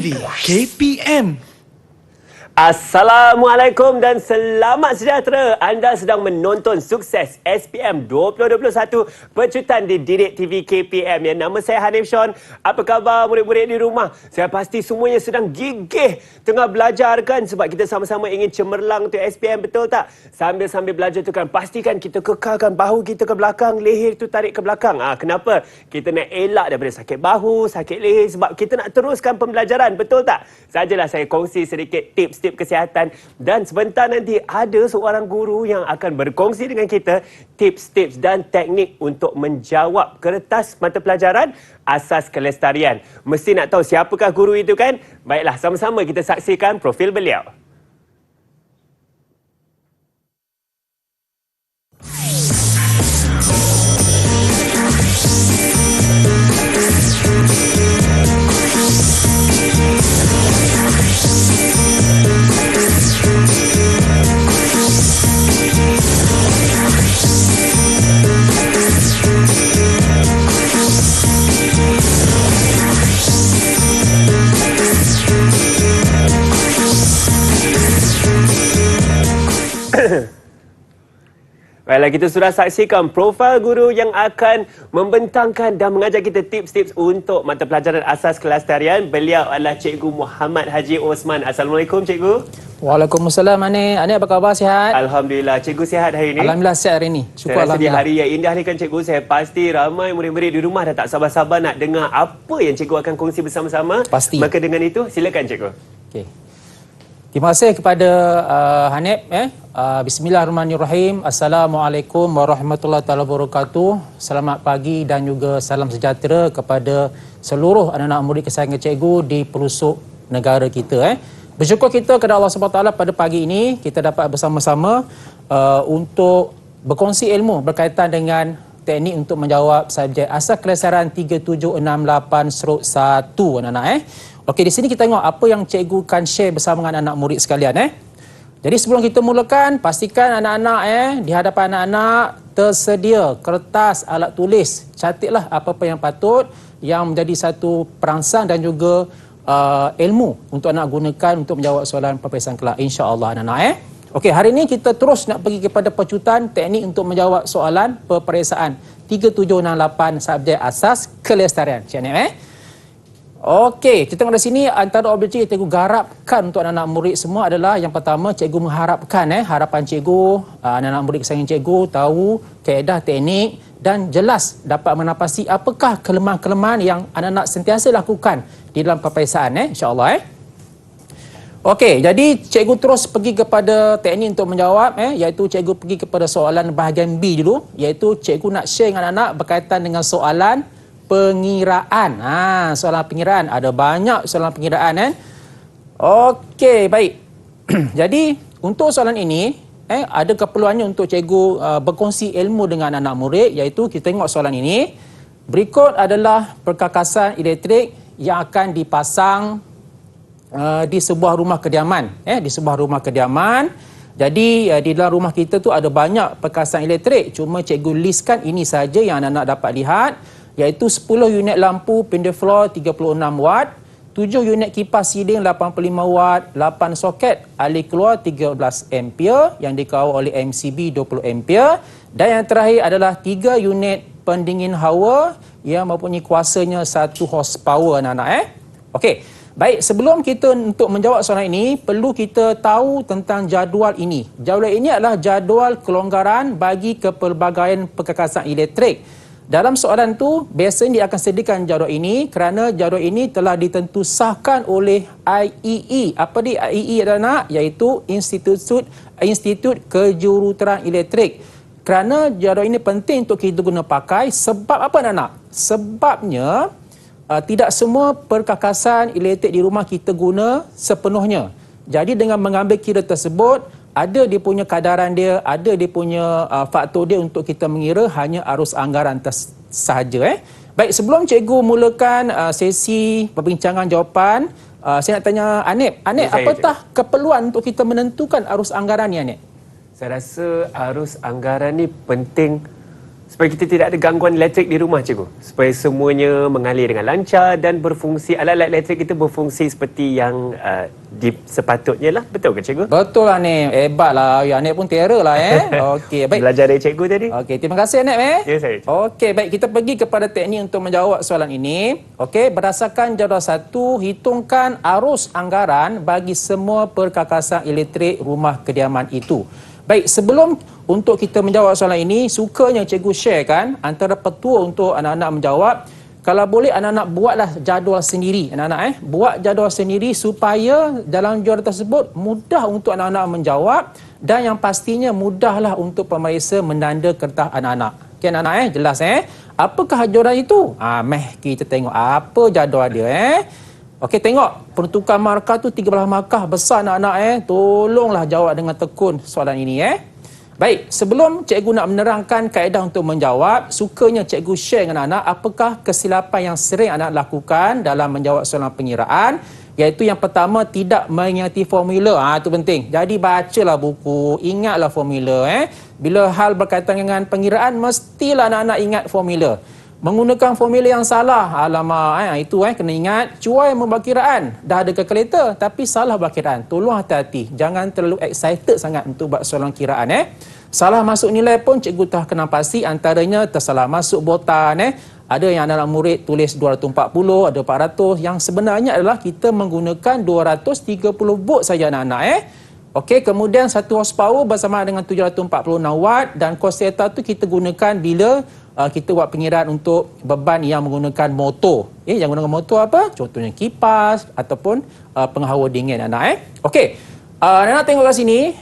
TV KPM. Assalamualaikum dan selamat sejahtera. Anda sedang menonton Sukses SPM 2021 Pecutan di Didik TV KPM. Ya, nama saya Hanif Sean. Apa khabar murid-murid di rumah? Saya pasti semuanya sedang gigih tengah belajar kan, sebab kita sama-sama ingin cemerlang untuk SPM, betul tak? Sambil-sambil belajar tu kan, pastikan kita kekalkan bahu kita ke belakang, leher tu tarik ke belakang. Kenapa? Kita nak elak daripada sakit bahu, sakit leher, sebab kita nak teruskan pembelajaran, betul tak? Sajalah saya kongsi sedikit tips kesihatan, dan sebentar nanti ada seorang guru yang akan berkongsi dengan kita tips-tips dan teknik untuk menjawab kertas mata pelajaran asas kelestarian. Mesti nak tahu siapakah guru itu kan? Baiklah, sama-sama kita saksikan profil beliau. Baiklah, kita sudah saksikan profil guru yang akan membentangkan dan mengajar kita tips-tips untuk mata pelajaran asas kelestarian. Beliau adalah Cikgu Muhammad Haji Osman. Assalamualaikum, Cikgu. Waalaikumsalam, Ani. Ani apa khabar, sihat? Alhamdulillah. Cikgu sihat hari ini? Alhamdulillah sihat hari ini. Syukur Alhamdulillah. Di hari yang indah ni kan, Cikgu, saya pasti ramai murid-murid di rumah dah tak sabar-sabar nak dengar apa yang Cikgu akan kongsi bersama-sama. Pasti. Maka dengan itu, silakan, Cikgu. Okey. Terima kasih kepada Hanif. Bismillahirrahmanirrahim. Assalamualaikum warahmatullahi wabarakatuh. Selamat pagi dan juga salam sejahtera kepada seluruh anak-anak murid kesayangan cikgu di pelosok negara kita. Bersyukur kita kepada Allah SWT pada pagi ini kita dapat bersama-sama untuk berkongsi ilmu berkaitan dengan teknik untuk menjawab subjek asas kelestarian 3768/1 anak-anak. Okey, di sini kita tengok apa yang cikgu akan share bersama dengan anak-anak murid sekalian. Jadi sebelum kita mulakan, pastikan anak-anak di hadapan anak-anak tersedia kertas, alat tulis. Catatlah apa-apa yang patut yang menjadi satu perangsang dan juga ilmu untuk anak gunakan untuk menjawab soalan peperiksaan kelak, insya-Allah anak-anak. Okey, hari ini kita terus nak pergi kepada pecutan teknik untuk menjawab soalan peperiksaan 3768 subjek asas kelestarian. Cik okey, kita tengok dari sini antara objektif yang cikgu garapkan untuk anak-anak murid semua adalah yang pertama, cikgu mengharapkan harapan cikgu, anak-anak murid kesayangan cikgu tahu kaedah teknik dan jelas dapat menapasi apakah kelemahan-kelemahan yang anak-anak sentiasa lakukan di dalam peperiksaan insya-Allah. Okey, jadi cikgu terus pergi kepada teknik untuk menjawab iaitu cikgu pergi kepada soalan bahagian B dulu, iaitu cikgu nak share dengan anak-anak berkaitan dengan soalan pengiraan. Soalan pengiraan. Ada banyak soalan pengiraan. Okey, baik. Jadi, untuk soalan ini, ada keperluannya untuk cikgu berkongsi ilmu dengan anak murid, iaitu kita tengok soalan ini. Berikut adalah perkakasan elektrik yang akan dipasang di sebuah rumah kediaman. Di sebuah rumah kediaman. Jadi, di dalam rumah kita tu ada banyak perkakasan elektrik. Cuma cikgu listkan ini saja yang anak-anak dapat lihat, iaitu 10 unit lampu pindah floor 36 watt, 7 unit kipas siling 85 watt, 8 soket alih keluar 13 ampere yang dikawal oleh MCB 20 ampere, dan yang terakhir adalah 3 unit pendingin hawa yang mempunyai kuasanya 1 horsepower anak-anak. Okey, baik, sebelum kita untuk menjawab soalan ini, perlu kita tahu tentang jadual ini. Jadual ini adalah jadual kelonggaran bagi kepelbagaian perkakasan elektrik. Dalam soalan tu, biasanya dia akan sediakan jadual ini kerana jadual ini telah ditentusahkan oleh IEE. Apa dia IEE adalah? Iaitu Institut Kejuruteraan Elektrik. Kerana jadual ini penting untuk kita guna pakai. Sebab apa anak-anak? Sebabnya, tidak semua perkakasan elektrik di rumah kita guna sepenuhnya. Jadi dengan mengambil kira tersebut, ada dia punya kadaran dia, ada dia punya faktor dia untuk kita mengira hanya arus anggaran sahaja. Baik, sebelum cikgu mulakan sesi perbincangan jawapan, saya nak tanya Anip. Anip, apakah keperluan untuk kita menentukan arus anggaran ni, Anip? Saya rasa arus anggaran ni penting Supaya kita tidak ada gangguan elektrik di rumah, cikgu. Supaya semuanya mengalir dengan lancar dan berfungsi, alat-alat elektrik kita berfungsi seperti yang sepatutnya lah. Betul ke, cikgu? Betul lah ni. Hebat lah. Ya, Anik pun terror lah Okey, baik. Belajar dari cikgu tadi. Okey, terima kasih Anik Ya, saya. Okey, baik. Kita pergi kepada teknik untuk menjawab soalan ini. Okey, berdasarkan jadual 1, hitungkan arus anggaran bagi semua perkakasan elektrik rumah kediaman itu. Baik, sebelum untuk kita menjawab soalan ini, sukanya cikgu sharekan antara petua untuk anak-anak menjawab. Kalau boleh anak-anak buatlah jadual sendiri. Anak-anak buat jadual sendiri supaya dalam jadual tersebut mudah untuk anak-anak menjawab dan yang pastinya mudahlah untuk pemeriksa menanda kertas anak-anak. Okey anak-anak jelas Apakah jadual itu? Meh kita tengok apa jadual dia Okey, tengok peruntukan markah tu 13 markah besar anak-anak Tolonglah jawab dengan tekun soalan ini Baik, sebelum cikgu nak menerangkan kaedah untuk menjawab, sukanya cikgu share dengan anak apakah kesilapan yang sering anak lakukan dalam menjawab soalan pengiraan, iaitu yang pertama tidak mengingati formula. Itu penting. Jadi bacalah buku, ingatlah formula Bila hal berkaitan dengan pengiraan mestilah anak-anak ingat formula. Menggunakan formula yang salah, alamak itu kena ingat, cuai membuat kiraan, dah ada kalkulator tapi salah buat kiraan. Tolong hati-hati, jangan terlalu excited sangat untuk buat soalan kiraan Salah masuk nilai pun cikgu telah kenal pasti, antaranya tersalah masuk botan Ada yang anak murid tulis 240, ada 400, yang sebenarnya adalah kita menggunakan 230 volt saja anak-anak Okey, kemudian 1 horsepower bersama dengan 746 watt dan cos theta tu kita gunakan bila kita buat pengiraan untuk beban yang menggunakan motor. Yang menggunakan motor apa? Contohnya kipas ataupun penghawa dingin anak Okey. Anak tengok kat sini.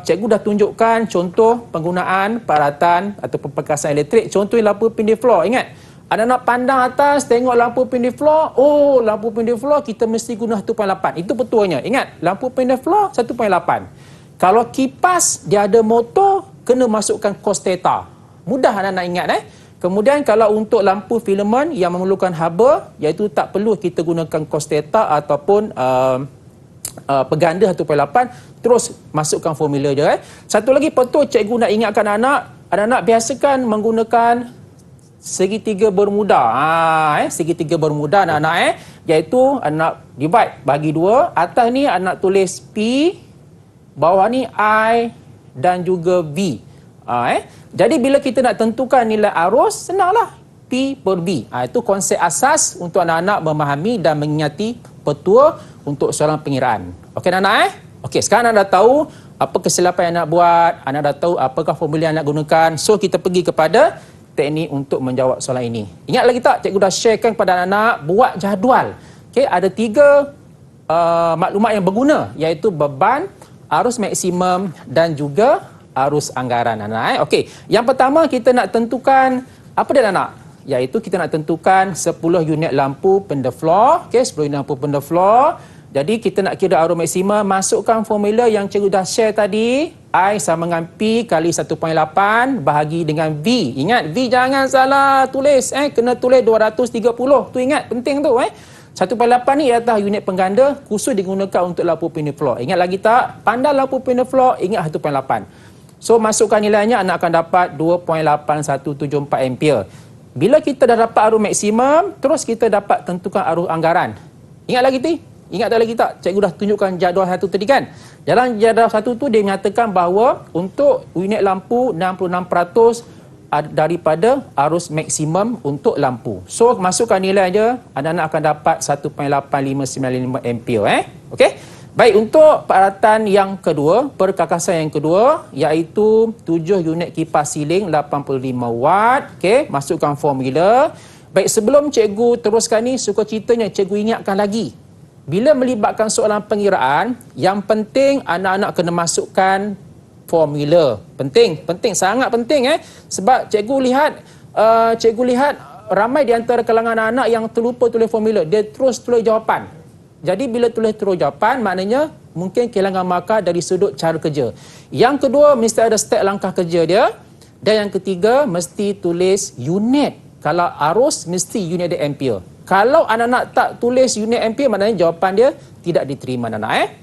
Cikgu dah tunjukkan contoh penggunaan peralatan ataupun perkasan elektrik. Contohnya lampu pindih floor. Ingat, anak-anak pandang atas tengok lampu pindih floor. Oh, lampu pindih floor kita mesti guna 1.8. Itu petuanya. Ingat, lampu pindih floor 1.8. Kalau kipas dia ada motor, kena masukkan cos theta. Mudah anak-anak ingat Kemudian kalau untuk lampu filament yang memerlukan haba, iaitu tak perlu kita gunakan cos theta ataupun peganda 1.8, terus masukkan formula je Satu lagi betul cikgu nak ingatkan anak-anak biasakan menggunakan segitiga bermuda. Segitiga bermuda anak-anak iaitu anak divide bagi 2. Atas ni anak tulis P, bawah ni I dan juga V. Jadi bila kita nak tentukan nilai arus, senanglah P per V. Itu konsep asas untuk anak-anak memahami dan mengingati petua untuk soalan pengiraan. Okey anak-anak Okey, sekarang anda dah tahu apa kesilapan yang nak buat, anda dah tahu apakah formula yang nak gunakan. So kita pergi kepada teknik untuk menjawab soalan ini. Ingat lagi tak cikgu dah sharekan kepada anak-anak buat jadual. Okey, ada 3 maklumat yang berguna, iaitu beban, arus maksimum dan juga arus anggaran anak Okey, yang pertama kita nak tentukan apa dia anak? Iaitu kita nak tentukan 10 unit lampu pindih floor. Okey, 10 unit lampu pindih floor. Jadi kita nak kira arus maksimum, masukkan formula yang cikgu dah share tadi. I sama dengan P kali 1.8 bahagi dengan V. Ingat, V jangan salah tulis. Kena tulis 230. Tu ingat, penting tu 1.8 ni ialah unit pengganda khusus digunakan untuk lampu pindih floor. Ingat lagi tak? Pandang lampu pindih floor, ingat 1.8. So, masukkan nilainya, anak akan dapat 2.8174 ampere. Bila kita dah dapat arus maksimum, terus kita dapat tentukan arus anggaran. Ingat lagi ti? Ingat tak lagi tak? Cikgu dah tunjukkan jadual 1 tadi kan? Dalam jadual 1 tu dia menyatakan bahawa untuk unit lampu 66% daripada arus maksimum untuk lampu. So, masukkan nilai je, anak-anak akan dapat 1.8595 ampere. Okey? Baik, untuk peralatan yang kedua, perkakasan yang kedua, iaitu 7 unit kipas siling 85 watt. Okey, masukkan formula. Baik, sebelum cikgu teruskan ni, sukacitanya cikgu ingatkan lagi. Bila melibatkan soalan pengiraan, yang penting anak-anak kena masukkan formula. Penting, sangat penting Sebab cikgu lihat ramai di antara kalangan anak-anak yang terlupa tulis formula. Dia terus tulis jawapan. Jadi bila tulis terus jawapan, maknanya mungkin kehilangan markah dari sudut cara kerja. Yang kedua, mesti ada step langkah kerja dia. Dan yang ketiga, mesti tulis unit. Kalau arus, mesti unit dia ampere. Kalau anak-anak tak tulis unit ampere, maknanya jawapan dia tidak diterima anak-anak.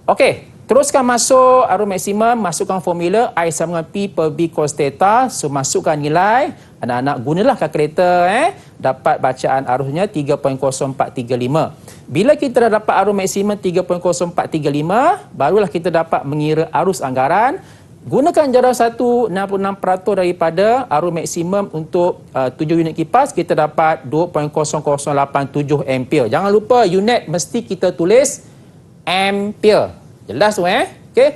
Okey, Teruskan masuk arus maksimum, masukkan formula I sama dengan P per B cos theta. So masukkan nilai, anak-anak gunalah kalkulator dapat bacaan arusnya 3.0435. Bila kita dah dapat arus maksimum 3.0435, barulah kita dapat mengira arus anggaran. Gunakan jadual 1, 66% daripada arus maksimum untuk 7 unit kipas, kita dapat 2.0087 ampere. Jangan lupa unit mesti kita tulis ampere. Jelas tu Okey.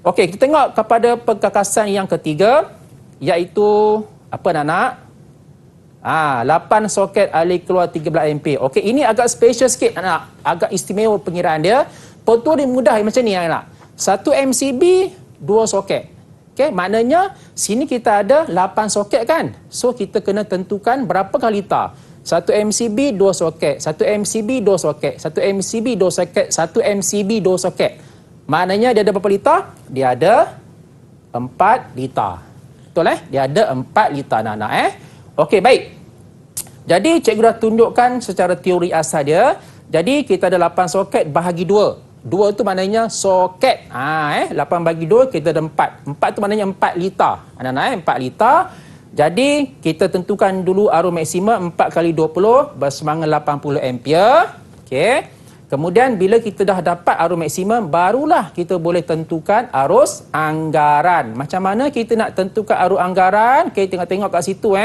Okey, kita tengok kepada perkakasan yang ketiga, iaitu apa anak-anak? 8 soket alih keluar 13 ampere. Okey, ini agak special sikit anak, agak istimewa pengiraan dia. Betul dia mudah macam ni anak. 1 MCB 2 soket. Okey, maknanya sini kita ada 8 soket kan. So kita kena tentukan berapa kali liter. 1 MCB 2 soket, 1 MCB 2 soket, 1 MCB 2 soket, 1 MCB 2 soket. Maknanya dia ada berapa liter? Dia ada 4 liter. Betul Dia ada 4 liter anak-anak Okey, baik. Jadi cikgu dah tunjukkan secara teori asal dia. Jadi kita ada 8 soket bahagi 2. 2 tu maknanya soket. 8 bagi 2 kita ada 4. 4 tu maknanya 4 liter. Anak-anak 4 liter. Jadi kita tentukan dulu arus maksimum 4 kali 20 bersemangat 80 ampere. Okey. Kemudian bila kita dah dapat arus maksimum, barulah kita boleh tentukan arus anggaran. Macam mana kita nak tentukan arus anggaran? Okey, tengok-tengok kat situ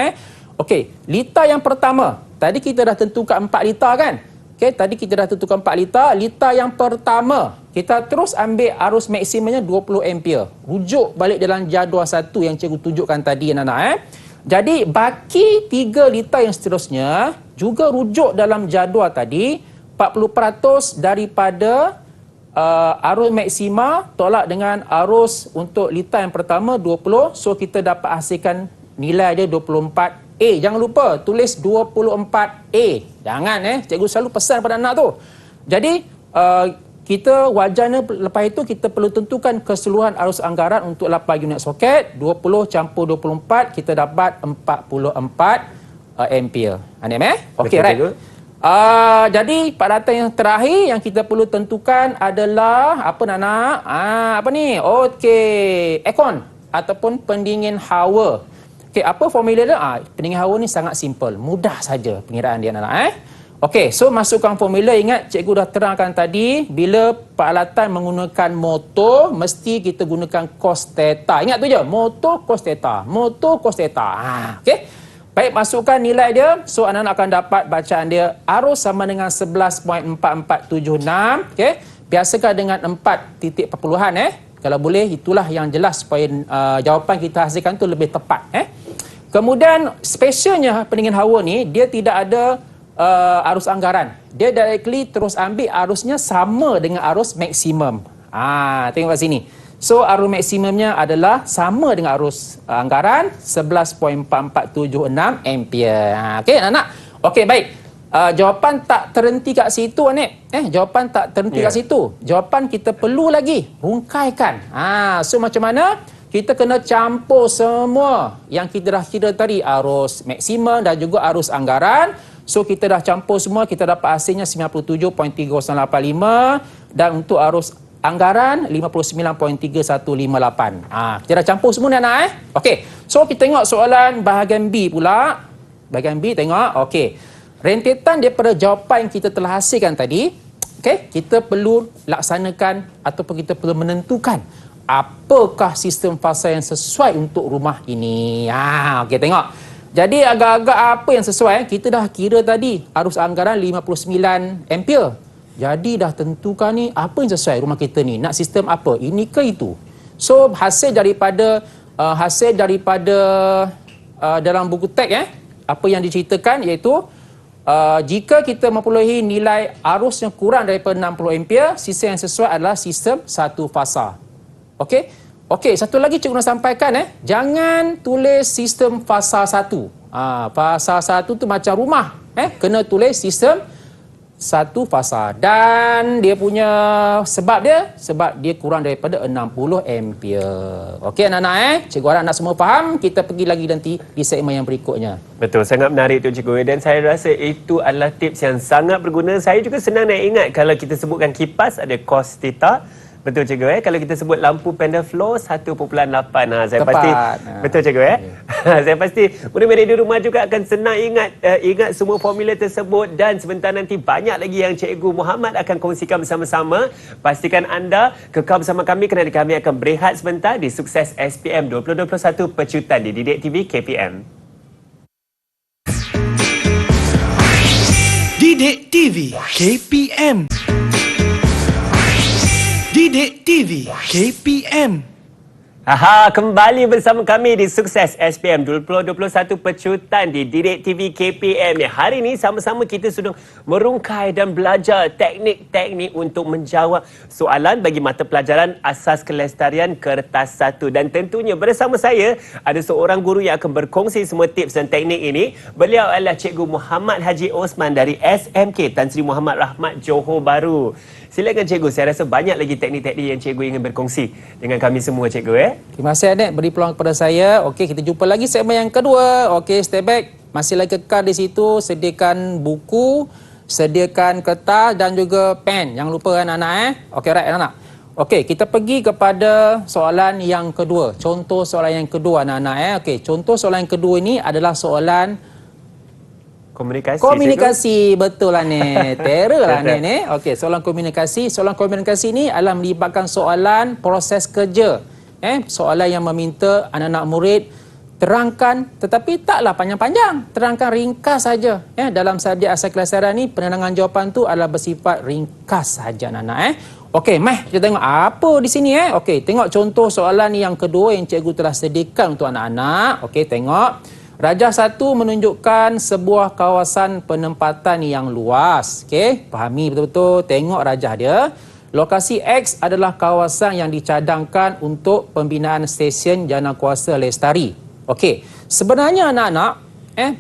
Okey, liter yang pertama. Tadi kita dah tentukan 4 liter kan? Okey, tadi kita dah tentukan 4 liter. Liter yang pertama, kita terus ambil arus maksimumnya 20 ampere. Rujuk balik dalam jadual 1 yang cikgu tunjukkan tadi anak-anak Jadi baki 3 liter yang seterusnya juga rujuk dalam jadual tadi. 40% daripada arus maksima tolak dengan arus untuk liter yang pertama 20. So kita dapat hasilkan nilai dia 24A. Jangan lupa tulis 24A. Jangan cikgu selalu pesan pada anak tu. Jadi kita wajarnya lepas itu kita perlu tentukan keseluruhan arus anggaran untuk 8 unit soket. 20 campur 24 kita dapat 44 ampere. Okey, right. Jadi pada data yang terakhir yang kita perlu tentukan adalah apa nak? Apa ni? Okey, aircon ataupun pendingin hawa. Okey, apa formula dia? Pendingin hawa ni sangat simple, mudah saja pengiraan dia anak-anak Okey, so masukkan formula. Ingat cikgu dah terangkan tadi, bila peralatan menggunakan motor mesti kita gunakan cos theta. Ingat tu je, motor cos theta, motor cos theta. Okey. Baik, masukkan nilai dia. So anak-anak akan dapat bacaan dia arus sama dengan 11.4476. Okey. Biasakan dengan 4 titik perpuluhan Kalau boleh itulah yang jelas supaya jawapan kita hasilkan tu lebih tepat Kemudian spesialnya pendingin hawa ni dia tidak ada arus anggaran. Dia directly terus ambil arusnya sama dengan arus maksimum. Tengok kat sini. So arus maksimumnya adalah sama dengan arus anggaran 11.4476 ampere. Okey anak-anak. Okey, baik. Jawapan tak terhenti kat situ jawapan tak terhenti kat situ. Jawapan kita perlu lagi rungkaikan. So macam mana? Kita kena campur semua yang kita dah kira tadi, arus maksimum dan juga arus anggaran. So kita dah campur semua, kita dapat hasilnya 97.3085 dan untuk arus anggaran 59.3158. Kita dah campur semua ni anak Okey. So kita tengok soalan bahagian B pula. Bahagian B tengok. Okey. Rentetan daripada jawapan yang kita telah hasilkan tadi, okey, kita perlu laksanakan ataupun kita perlu menentukan apakah sistem fasa yang sesuai untuk rumah ini. Okey, tengok. Jadi agak-agak apa yang sesuai? Kita dah kira tadi arus anggaran 59 ampere. Jadi dah tentukan ni apa yang sesuai rumah kita ni. Nak sistem apa? Ini ke itu? So hasil daripada dalam buku teks apa yang diceritakan iaitu jika kita memperolehi nilai arus yang kurang daripada 60 ampere, sistem yang sesuai adalah sistem satu fasa. Okey? Okey, satu lagi cikgu nak sampaikan jangan tulis sistem fasa 1. Fasa 1 tu macam rumah. Kena tulis sistem satu fasa. Dan dia punya sebab dia kurang daripada 60 ampere. Okey anak-anak cikgu harap anak semua faham. Kita pergi lagi nanti di segmen yang berikutnya. Betul, sangat menarik tu cikgu. Dan saya rasa itu adalah tips yang sangat berguna. Saya juga senang nak ingat kalau kita sebutkan kipas ada cos theta, Betul cikgu kalau kita sebut lampu pendek flow 1.8 saya Tepat. pasti betul cikgu saya pasti murid-murid di rumah juga akan senang ingat semua formula tersebut dan sebentar nanti banyak lagi yang Cikgu Muhammad akan kongsikan bersama-sama. Pastikan anda kekal bersama kami kerana kami akan berehat sebentar di Sukses SPM 2021 Pecutan di Didik TV KPM. Didik TV KPM. Didik TV KPM. Kembali bersama kami di Sukses SPM 2021 Pecutan di Didik TV KPM. Hari ini sama-sama kita sudah merungkai dan belajar teknik-teknik untuk menjawab soalan bagi mata pelajaran Asas Kelestarian Kertas 1. Dan tentunya bersama saya ada seorang guru yang akan berkongsi semua tips dan teknik ini. Beliau adalah Cikgu Muhammad Haji Osman dari SMK Tan Sri Muhammad Rahmat Johor Bahru. Silakan cikgu, saya rasa banyak lagi teknik-teknik yang cikgu ingin berkongsi dengan kami semua cikgu Terima kasih Adik beri peluang kepada saya. Okey, kita jumpa lagi segmen yang kedua. Okey, stay back. Masih lagi kekal di situ. Sediakan buku, sediakan kertas dan juga pen. Jangan lupa anak-anak Okey, right anak-anak. Okey, kita pergi kepada soalan yang kedua. Contoh soalan yang kedua anak-anak Okey, contoh soalan yang kedua ini adalah soalan komunikasi. Betul lah ni. Terror lah ni. Okey, soalan komunikasi. Soalan komunikasi ni adalah melibatkan soalan proses kerja. Soalan yang meminta anak-anak murid terangkan tetapi taklah panjang-panjang. Terangkan ringkas saja. Dalam subjek asas kelestarian ni penerangan jawapan tu adalah bersifat ringkas saja anak-anak Okey, kita tengok apa di sini Okey, tengok contoh soalan yang kedua yang cikgu telah sediakan untuk anak-anak. Okey, tengok. Rajah 1 menunjukkan sebuah kawasan penempatan yang luas. Okey, fahami betul-betul. Tengok rajah dia. Lokasi X adalah kawasan yang dicadangkan untuk pembinaan stesen janakuasa lestari. Okey, sebenarnya anak-anak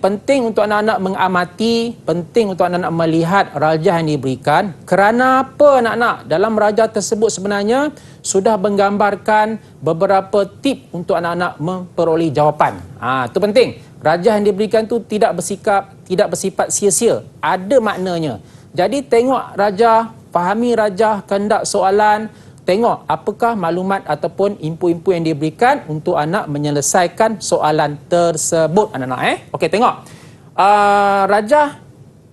penting untuk anak-anak mengamati, penting untuk anak-anak melihat rajah yang diberikan. Kerana apa anak-anak? Dalam rajah tersebut sebenarnya sudah menggambarkan beberapa tip untuk anak-anak memperoleh jawapan. Itu penting. Rajah yang diberikan tu tidak bersifat sia-sia. Ada maknanya. Jadi tengok rajah, fahami rajah, kehendak soalan, tengok apakah maklumat ataupun input-input yang diberikan untuk anak menyelesaikan soalan tersebut anak-anak Okey, tengok. Rajah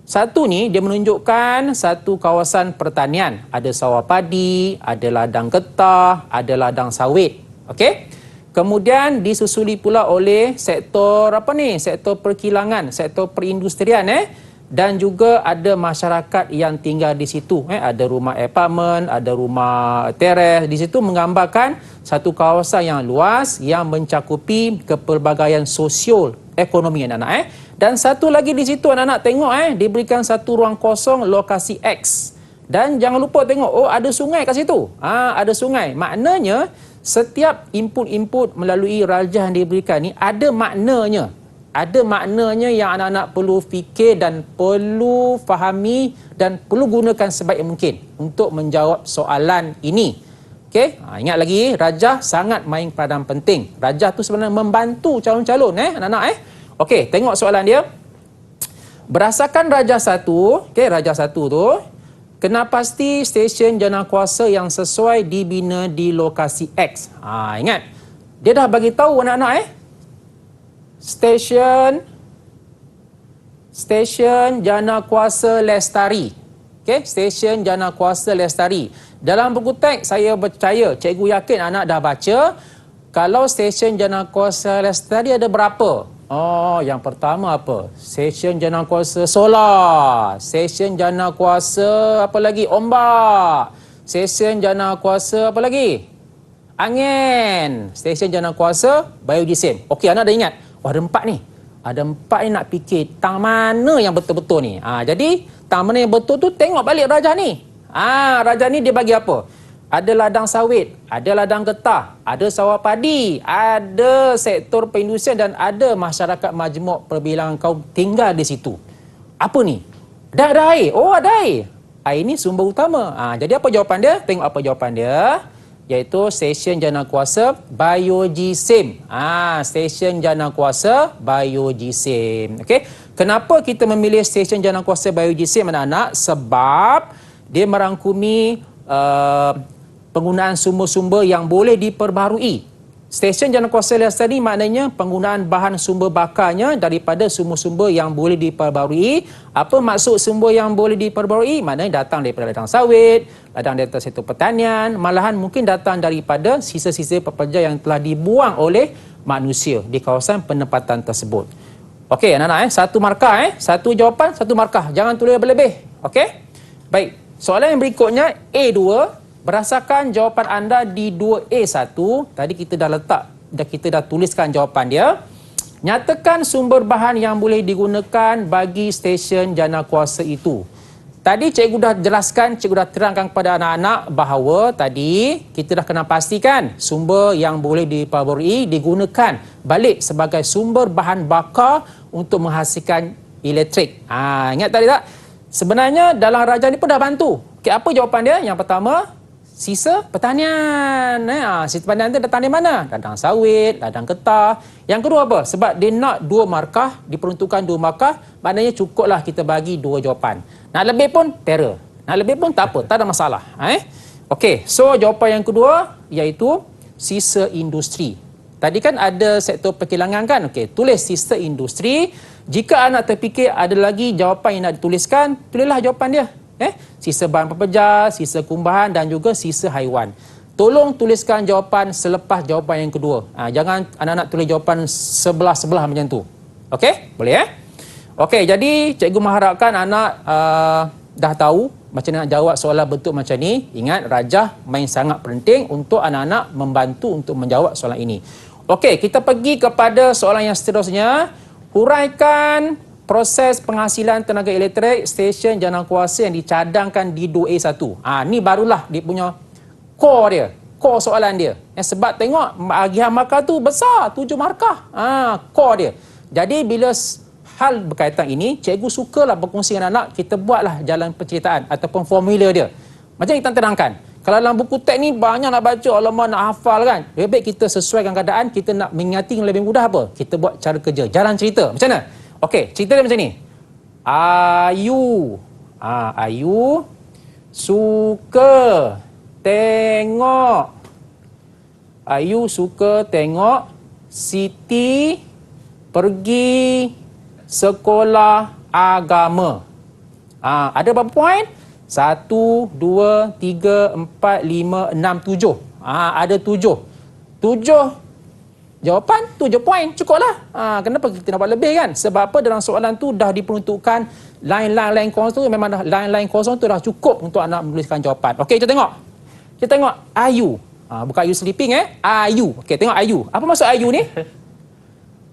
1 ni dia menunjukkan satu kawasan pertanian. Ada sawah padi, ada ladang getah, ada ladang sawit. Okey? Kemudian disusuli pula oleh sektor sektor perkilangan, sektor perindustrian dan juga ada masyarakat yang tinggal di situ. Ada rumah apartmen, ada rumah teres. Di situ menggambarkan satu kawasan yang luas yang mencakupi kepelbagaian sosial ekonomi anak-anak Dan satu lagi di situ anak-anak tengok diberikan satu ruang kosong lokasi X. Dan jangan lupa tengok ada sungai kat situ. Ada sungai. Maknanya setiap input-input melalui rajah yang diberikan ni ada maknanya. Ada maknanya yang anak-anak perlu fikir dan perlu fahami dan perlu gunakan sebaik mungkin untuk menjawab soalan ini. Okey, ingat lagi rajah sangat main peranan penting. Rajah tu sebenarnya membantu calon-calon anak-anak Okey, tengok soalan dia. Berdasarkan rajah 1, rajah 1 tu kena pasti stesen janakuasa yang sesuai dibina di lokasi X. Ingat. Dia dah bagi tahu anak-anak Stesen janakuasa lestari. Okey, stesen janakuasa lestari. Dalam buku teks saya percaya, cikgu yakin anak dah baca kalau stesen janakuasa lestari ada berapa? Yang pertama apa? Stesen janakuasa solar, stesen janakuasa apa lagi? Ombak. Stesen janakuasa apa lagi? Angin. Stesen janakuasa biojisim. Okey, anak dah ingat. Ada 4 ni. Ada 4 ni nak fikir tang mana yang betul-betul ni. Jadi tang mana yang betul tu tengok balik rajah ni. Rajah ni dia bagi apa? Ada ladang sawit, ada ladang getah, ada sawah padi, ada sektor perindustrian dan ada masyarakat majmuk perbilangan kaum tinggal di situ. Apa ni? Ada air. Ada air. Air ni sumber utama. Jadi apa jawapan dia? Tengok apa jawapan dia. Iaitu stesen janakuasa biojisim. Stesen janakuasa biojisim. Okey. Kenapa kita memilih stesen janakuasa biojisim anak-anak? Sebab dia merangkumi penggunaan sumber-sumber yang boleh diperbarui. Stesen jangkauan tadi maknanya penggunaan bahan sumber bakarnya daripada sumber-sumber yang boleh diperbarui. Apa maksud sumber yang boleh diperbarui? Maknanya datang daripada ladang sawit, ladang daripada sektor pertanian, malahan mungkin datang daripada sisa-sisa pekerja yang telah dibuang oleh manusia di kawasan penempatan tersebut. Okey, anak-anak, satu markah satu jawapan, satu markah. Jangan tulis lebih-lebih. Okey? Baik. Soalan yang berikutnya A2. Berdasarkan jawapan anda di 2A1, tadi kita dah tuliskan jawapan dia. Nyatakan sumber bahan yang boleh digunakan bagi stesen jana kuasa itu. Tadi cikgu dah jelaskan, cikgu dah terangkan kepada anak-anak bahawa tadi kita dah kena pastikan sumber yang boleh diperbarui digunakan balik sebagai sumber bahan bakar untuk menghasilkan elektrik. Ingat tadi tak? Sebenarnya dalam rajah ni pun dah bantu. Okay, apa jawapan dia? Yang pertama, sisa pertanian. Sisa pertanian tu datang dari mana? Ladang sawit, ladang getah. Yang kedua apa? Sebab dia nak 2 markah, diperuntukkan 2 markah, maknanya cukuplah kita bagi 2 jawapan. Nak lebih pun terror. Nak lebih pun tak apa, tak ada masalah. Okey, so jawapan yang kedua iaitu sisa industri. Tadi kan ada sektor perkilangan kan? Okey, tulis sisa industri. Jika anak terfikir ada lagi jawapan yang nak dituliskan, tulislah jawapan dia. Sisa bahan pekerja, sisa kumbahan dan juga sisa haiwan. Tolong tuliskan jawapan selepas jawapan yang kedua. Jangan anak-anak tulis jawapan sebelah-sebelah macam tu. Okey? Boleh Okey, jadi cikgu mengharapkan anak dah tahu macam mana nak jawab soalan bentuk macam ni. Ingat, rajah main sangat penting untuk anak-anak membantu untuk menjawab soalan ini. Okey, kita pergi kepada soalan yang seterusnya. Huraikan proses penghasilan tenaga elektrik stesen jana kuasa yang dicadangkan di 2A1. Ni barulah dia punya core dia. Core soalan dia. Sebab tengok bahagian markah tu besar, 7 markah. Core dia. Jadi bila hal berkaitan ini, cikgu sukalah berkongsi dengan anak, kita buatlah jalan penceritaan ataupun formula dia. Macam kita terangkan. Kalau dalam buku teks ni banyak nak baca, alamak nak hafal kan. Lebih baik kita sesuaikan keadaan, kita nak mengingati yang lebih mudah apa? Kita buat cara kerja, jalan cerita. Macam mana? Okey, cerita dia macam ni. Ayu suka tengok. Ayu suka tengok Siti pergi sekolah agama. Ada berapa poin? 1, 2, 3, 4, 5, 6, 7. Ada 7. 7 jawapan 7 poin, cukuplah. Kenapa kita nak buat lebih kan? Sebab apa? Dalam soalan tu dah diperuntukkan line kosong tu, memang dah line kosong tu dah cukup untuk anak menuliskan jawapan. Okey, kita tengok. Kita tengok Ayu. Bukan Ayu sleeping Ayu. Okey, tengok Ayu. Apa maksud Ayu ni?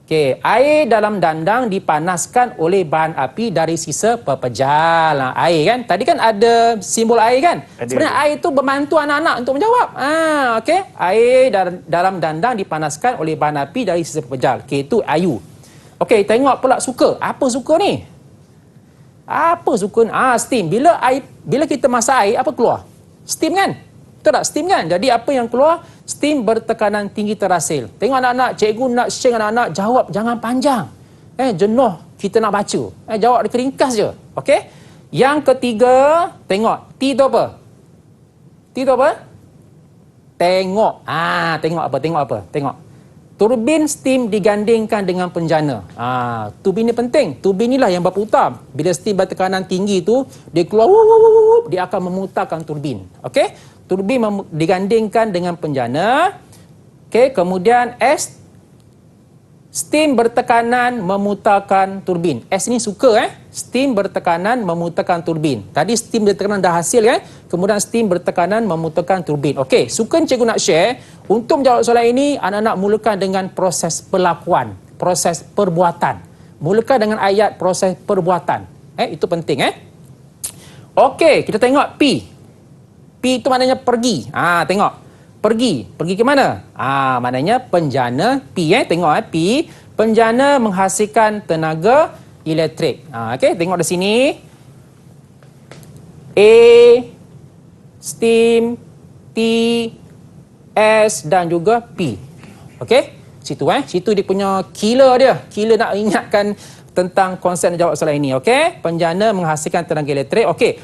Okey, air dalam dandang dipanaskan oleh bahan api dari sisa pepejal. Air kan? Tadi kan ada simbol air kan? Sebenarnya air tu membantu anak-anak untuk menjawab. Okey, air dalam dandang dipanaskan oleh bahan api dari sisa pepejal. Okey, itu Ayu. Okey, tengok pula suka. Apa suka ni? Apa suka ni? Steam. Bila kita masak air, apa keluar? Steam kan? Betul tak? Steam kan? Jadi apa yang keluar? Steam bertekanan tinggi terhasil. Tengok anak-anak, cikgu nak share dengan anak-anak, jawab jangan panjang. Jenuh kita nak baca. Jawab dia ringkas je. Okey? Yang ketiga, tengok. T tu apa? T tu apa? Tengok. Tengok apa? Tengok apa? Tengok. Turbin steam digandingkan dengan penjana. Turbin ni penting. Turbin inilah yang berputar. Bila steam bertekanan tinggi tu, dia keluar, dia akan memutarkan turbin. Okey? Turbin digandingkan dengan penjana. Okey, kemudian S, steam bertekanan memutarkan turbin. S ni suka steam bertekanan memutarkan turbin. Tadi steam bertekanan dah hasil kemudian steam bertekanan memutarkan turbin. Okey, suka cikgu nak share untuk menjawab soalan ini, anak-anak mulakan dengan proses perlakuan, proses perbuatan. Mulakan dengan ayat proses perbuatan. Itu penting Okey, kita tengok P. P itu maknanya pergi. Tengok. Pergi. Pergi ke mana? Maknanya penjana. P tengok P. Penjana menghasilkan tenaga elektrik. Okey, tengok di sini. A, steam, T, S dan juga P. Okey? Situ situ dia punya killer dia. Killer nak ingatkan tentang konsep jawab soalan ini. Okey? Penjana menghasilkan tenaga elektrik. Okey.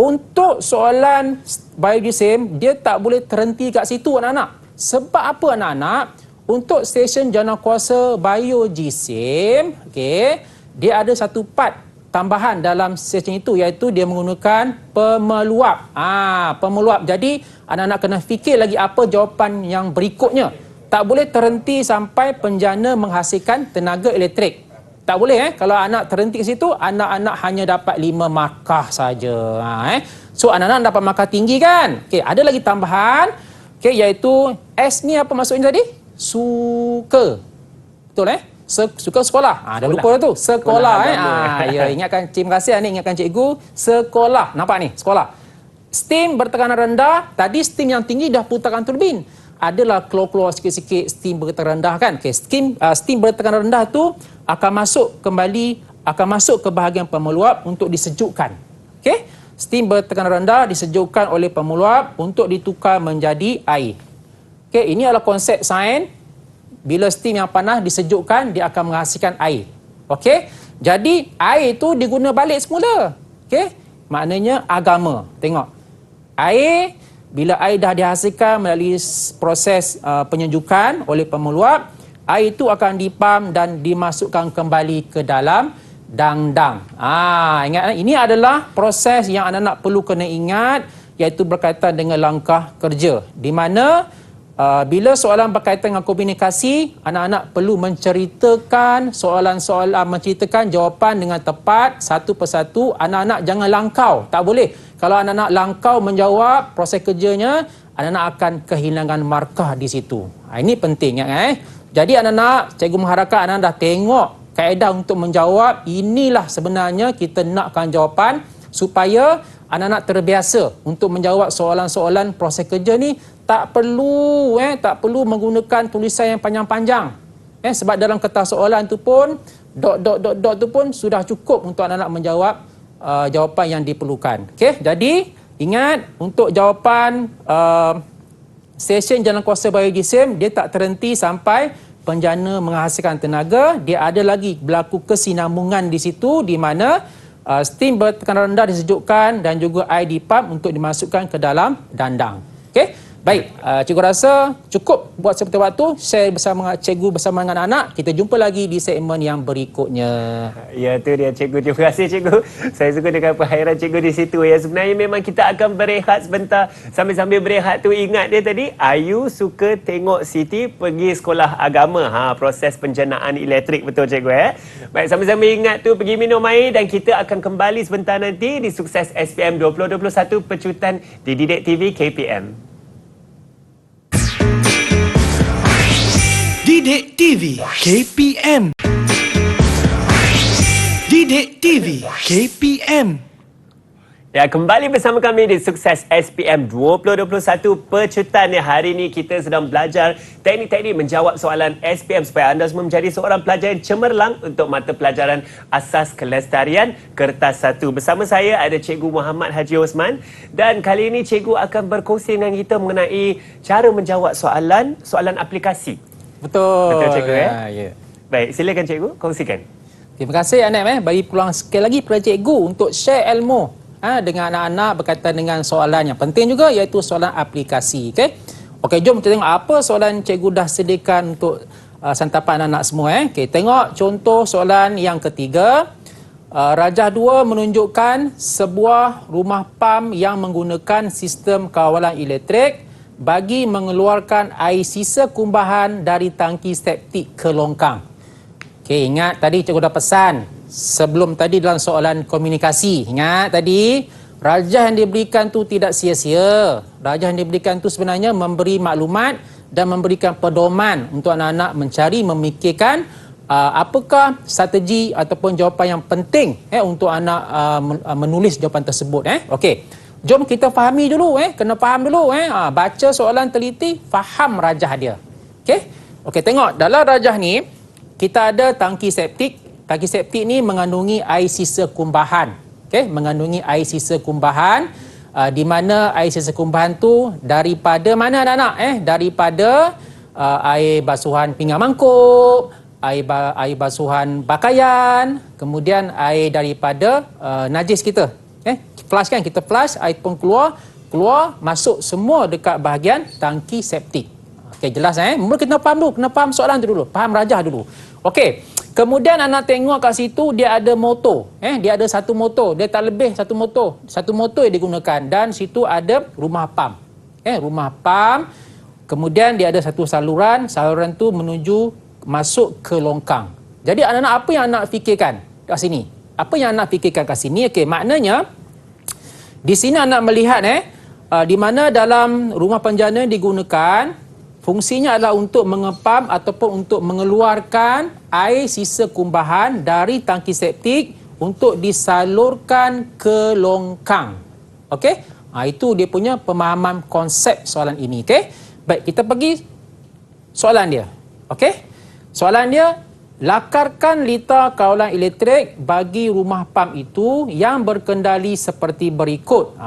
untuk soalan biojisim, dia tak boleh terhenti kat situ anak-anak. Sebab apa anak-anak? Untuk stesen janakuasa biojisim, okey, dia ada satu part tambahan dalam stesen itu, iaitu dia menggunakan pemeluap. Pemeluap. Jadi anak-anak kena fikir lagi apa jawapan yang berikutnya. Tak boleh terhenti sampai penjana menghasilkan tenaga elektrik. Tak boleh kalau anak terhenti ke situ, anak-anak hanya dapat 5 markah saja. So anak-anak dapat markah tinggi kan? Okey, ada lagi tambahan, okey, iaitu S ni apa maksudnya tadi? Suka. Betul suka sekolah. Dah lupa dah tu. Sekolah ya, ingatkan, terima kasih ni, ingatkan cikgu. Sekolah. Nampak ni, sekolah. Steam bertekanan rendah, tadi steam yang tinggi dah putarkan turbin. Adalah keluar-keluar sikit-sikit steam bertekanan rendah kan. Okay, steam bertekanan rendah tu akan masuk ke bahagian pemeluap untuk disejukkan. Okey? Steam bertekanan rendah disejukkan oleh pemeluap untuk ditukar menjadi air. Okey, ini adalah konsep sains. Bila steam yang panas disejukkan, dia akan menghasilkan air. Okey? Jadi air itu diguna balik semula. Okey? Maknanya agama. Tengok. Air, bila air dah dihasilkan melalui proses penyejukan oleh pemeluap, air itu akan dipam dan dimasukkan kembali ke dalam dang-dang. Ingat, ini adalah proses yang anak-anak perlu kena ingat, iaitu berkaitan dengan langkah kerja. Di mana bila soalan berkaitan dengan komunikasi, anak-anak perlu menceritakan soalan-soalan, menceritakan jawapan dengan tepat satu persatu. Anak-anak jangan langkau. Tak boleh. Kalau anak-anak langkau menjawab proses kerjanya, anak-anak akan kehilangan markah di situ. Ini penting. Jadi anak-anak, cikgu mengharapkan anak-anak dah tengok kaedah untuk menjawab. Inilah sebenarnya kita nakkan jawapan supaya anak-anak terbiasa untuk menjawab soalan-soalan proses kerja ni. Tak perlu menggunakan tulisan yang panjang-panjang. Sebab dalam kertas soalan tu pun dot tu pun sudah cukup untuk anak-anak menjawab jawapan yang diperlukan. Okey, jadi ingat, untuk jawapan stesen janakuasa biojisim, dia tak terhenti sampai penjana menghasilkan tenaga. Dia ada lagi berlaku kesinambungan di situ, di mana steam bertekanan rendah disejukkan dan juga air dipam untuk dimasukkan ke dalam dandang. Okey? Baik, cikgu rasa cukup buat seperti waktu. Share bersama cikgu bersama dengan anak-anak. Kita jumpa lagi di segmen yang berikutnya. Ya, tu dia cikgu. Terima kasih cikgu. Saya suka dengan perhairan cikgu di situ. Ya, sebenarnya memang kita akan berehat sebentar. Sambil-sambil berehat tu, ingat dia tadi, Ayu suka tengok Siti pergi sekolah agama. Proses penjanaan elektrik, betul cikgu. Baik, sambil-sambil ingat tu, pergi minum air, dan kita akan kembali sebentar nanti di Sukses SPM 2021 Pecutan di Didik TV KPM. Didik TV KPM. Didik TV KPM. Ya, kembali bersama kami di Sukses SPM 2021 Pecutan. Hari ini kita sedang belajar teknik-teknik menjawab soalan SPM supaya anda semua menjadi seorang pelajar yang cemerlang untuk mata pelajaran Asas Kelestarian Kertas 1. Bersama saya ada Cikgu Muhammad Haji Osman, dan kali ini cikgu akan berkongsi dengan kita mengenai cara menjawab soalan aplikasi. Betul cikgu. Ya. Baik, silakan cikgu, kongsikan. Terima kasih Anak bagi peluang sekali lagi kepada cikgu untuk share ilmu dengan anak-anak berkaitan dengan soalan yang penting juga, iaitu soalan aplikasi. Okey, jom kita tengok apa soalan cikgu dah sediakan untuk santapan anak-anak semua. Okey, tengok contoh soalan yang ketiga. Rajah 2 menunjukkan sebuah rumah pam yang menggunakan sistem kawalan elektrik bagi mengeluarkan air sisa kumbahan dari tangki septik ke longkang. Okey, ingat tadi cikgu dah pesan sebelum tadi dalam soalan komunikasi. Ingat tadi, rajah yang diberikan tu tidak sia-sia. Rajah yang diberikan tu sebenarnya memberi maklumat dan memberikan pedoman untuk anak-anak mencari, memikirkan apakah strategi ataupun jawapan yang penting untuk anak menulis jawapan tersebut. Okey, jom kita fahami dulu. Kena faham dulu. Baca soalan teliti, faham rajah dia. Okey, tengok dalam rajah ni kita ada tangki septik. Tangki septik ni mengandungi air sisa kumbahan. Mengandungi air sisa kumbahan, di mana air sisa kumbahan tu daripada mana anak-anak? Daripada air basuhan pinggan mangkuk, air basuhan pakaian, kemudian air daripada najis kita. flush kan, kita flush, air pun keluar, masuk semua dekat bahagian tangki septik. Okey, jelas Mula kita kena faham soalan tu dulu, faham rajah dulu. Okey, kemudian anak tengok kat situ dia ada motor. Dia ada satu motor, dia tak lebih satu motor. Satu motor yang digunakan dan situ ada rumah pam. Rumah pam. Kemudian dia ada satu saluran tu menuju masuk ke longkang. Jadi anak-anak apa yang anak fikirkan kat sini? Apa yang anak fikirkan kat sini? Okey, maknanya di sini anak melihat di mana dalam rumah penjana digunakan, fungsinya adalah untuk mengepam ataupun untuk mengeluarkan air sisa kumbahan dari tangki septik untuk disalurkan ke longkang. Okey? Itu dia punya pemahaman konsep soalan ini. Okey? Baik, kita pergi soalan dia. Okey? Soalan dia, lakarkan lita kawalan elektrik bagi rumah pam itu yang berkendali seperti berikut.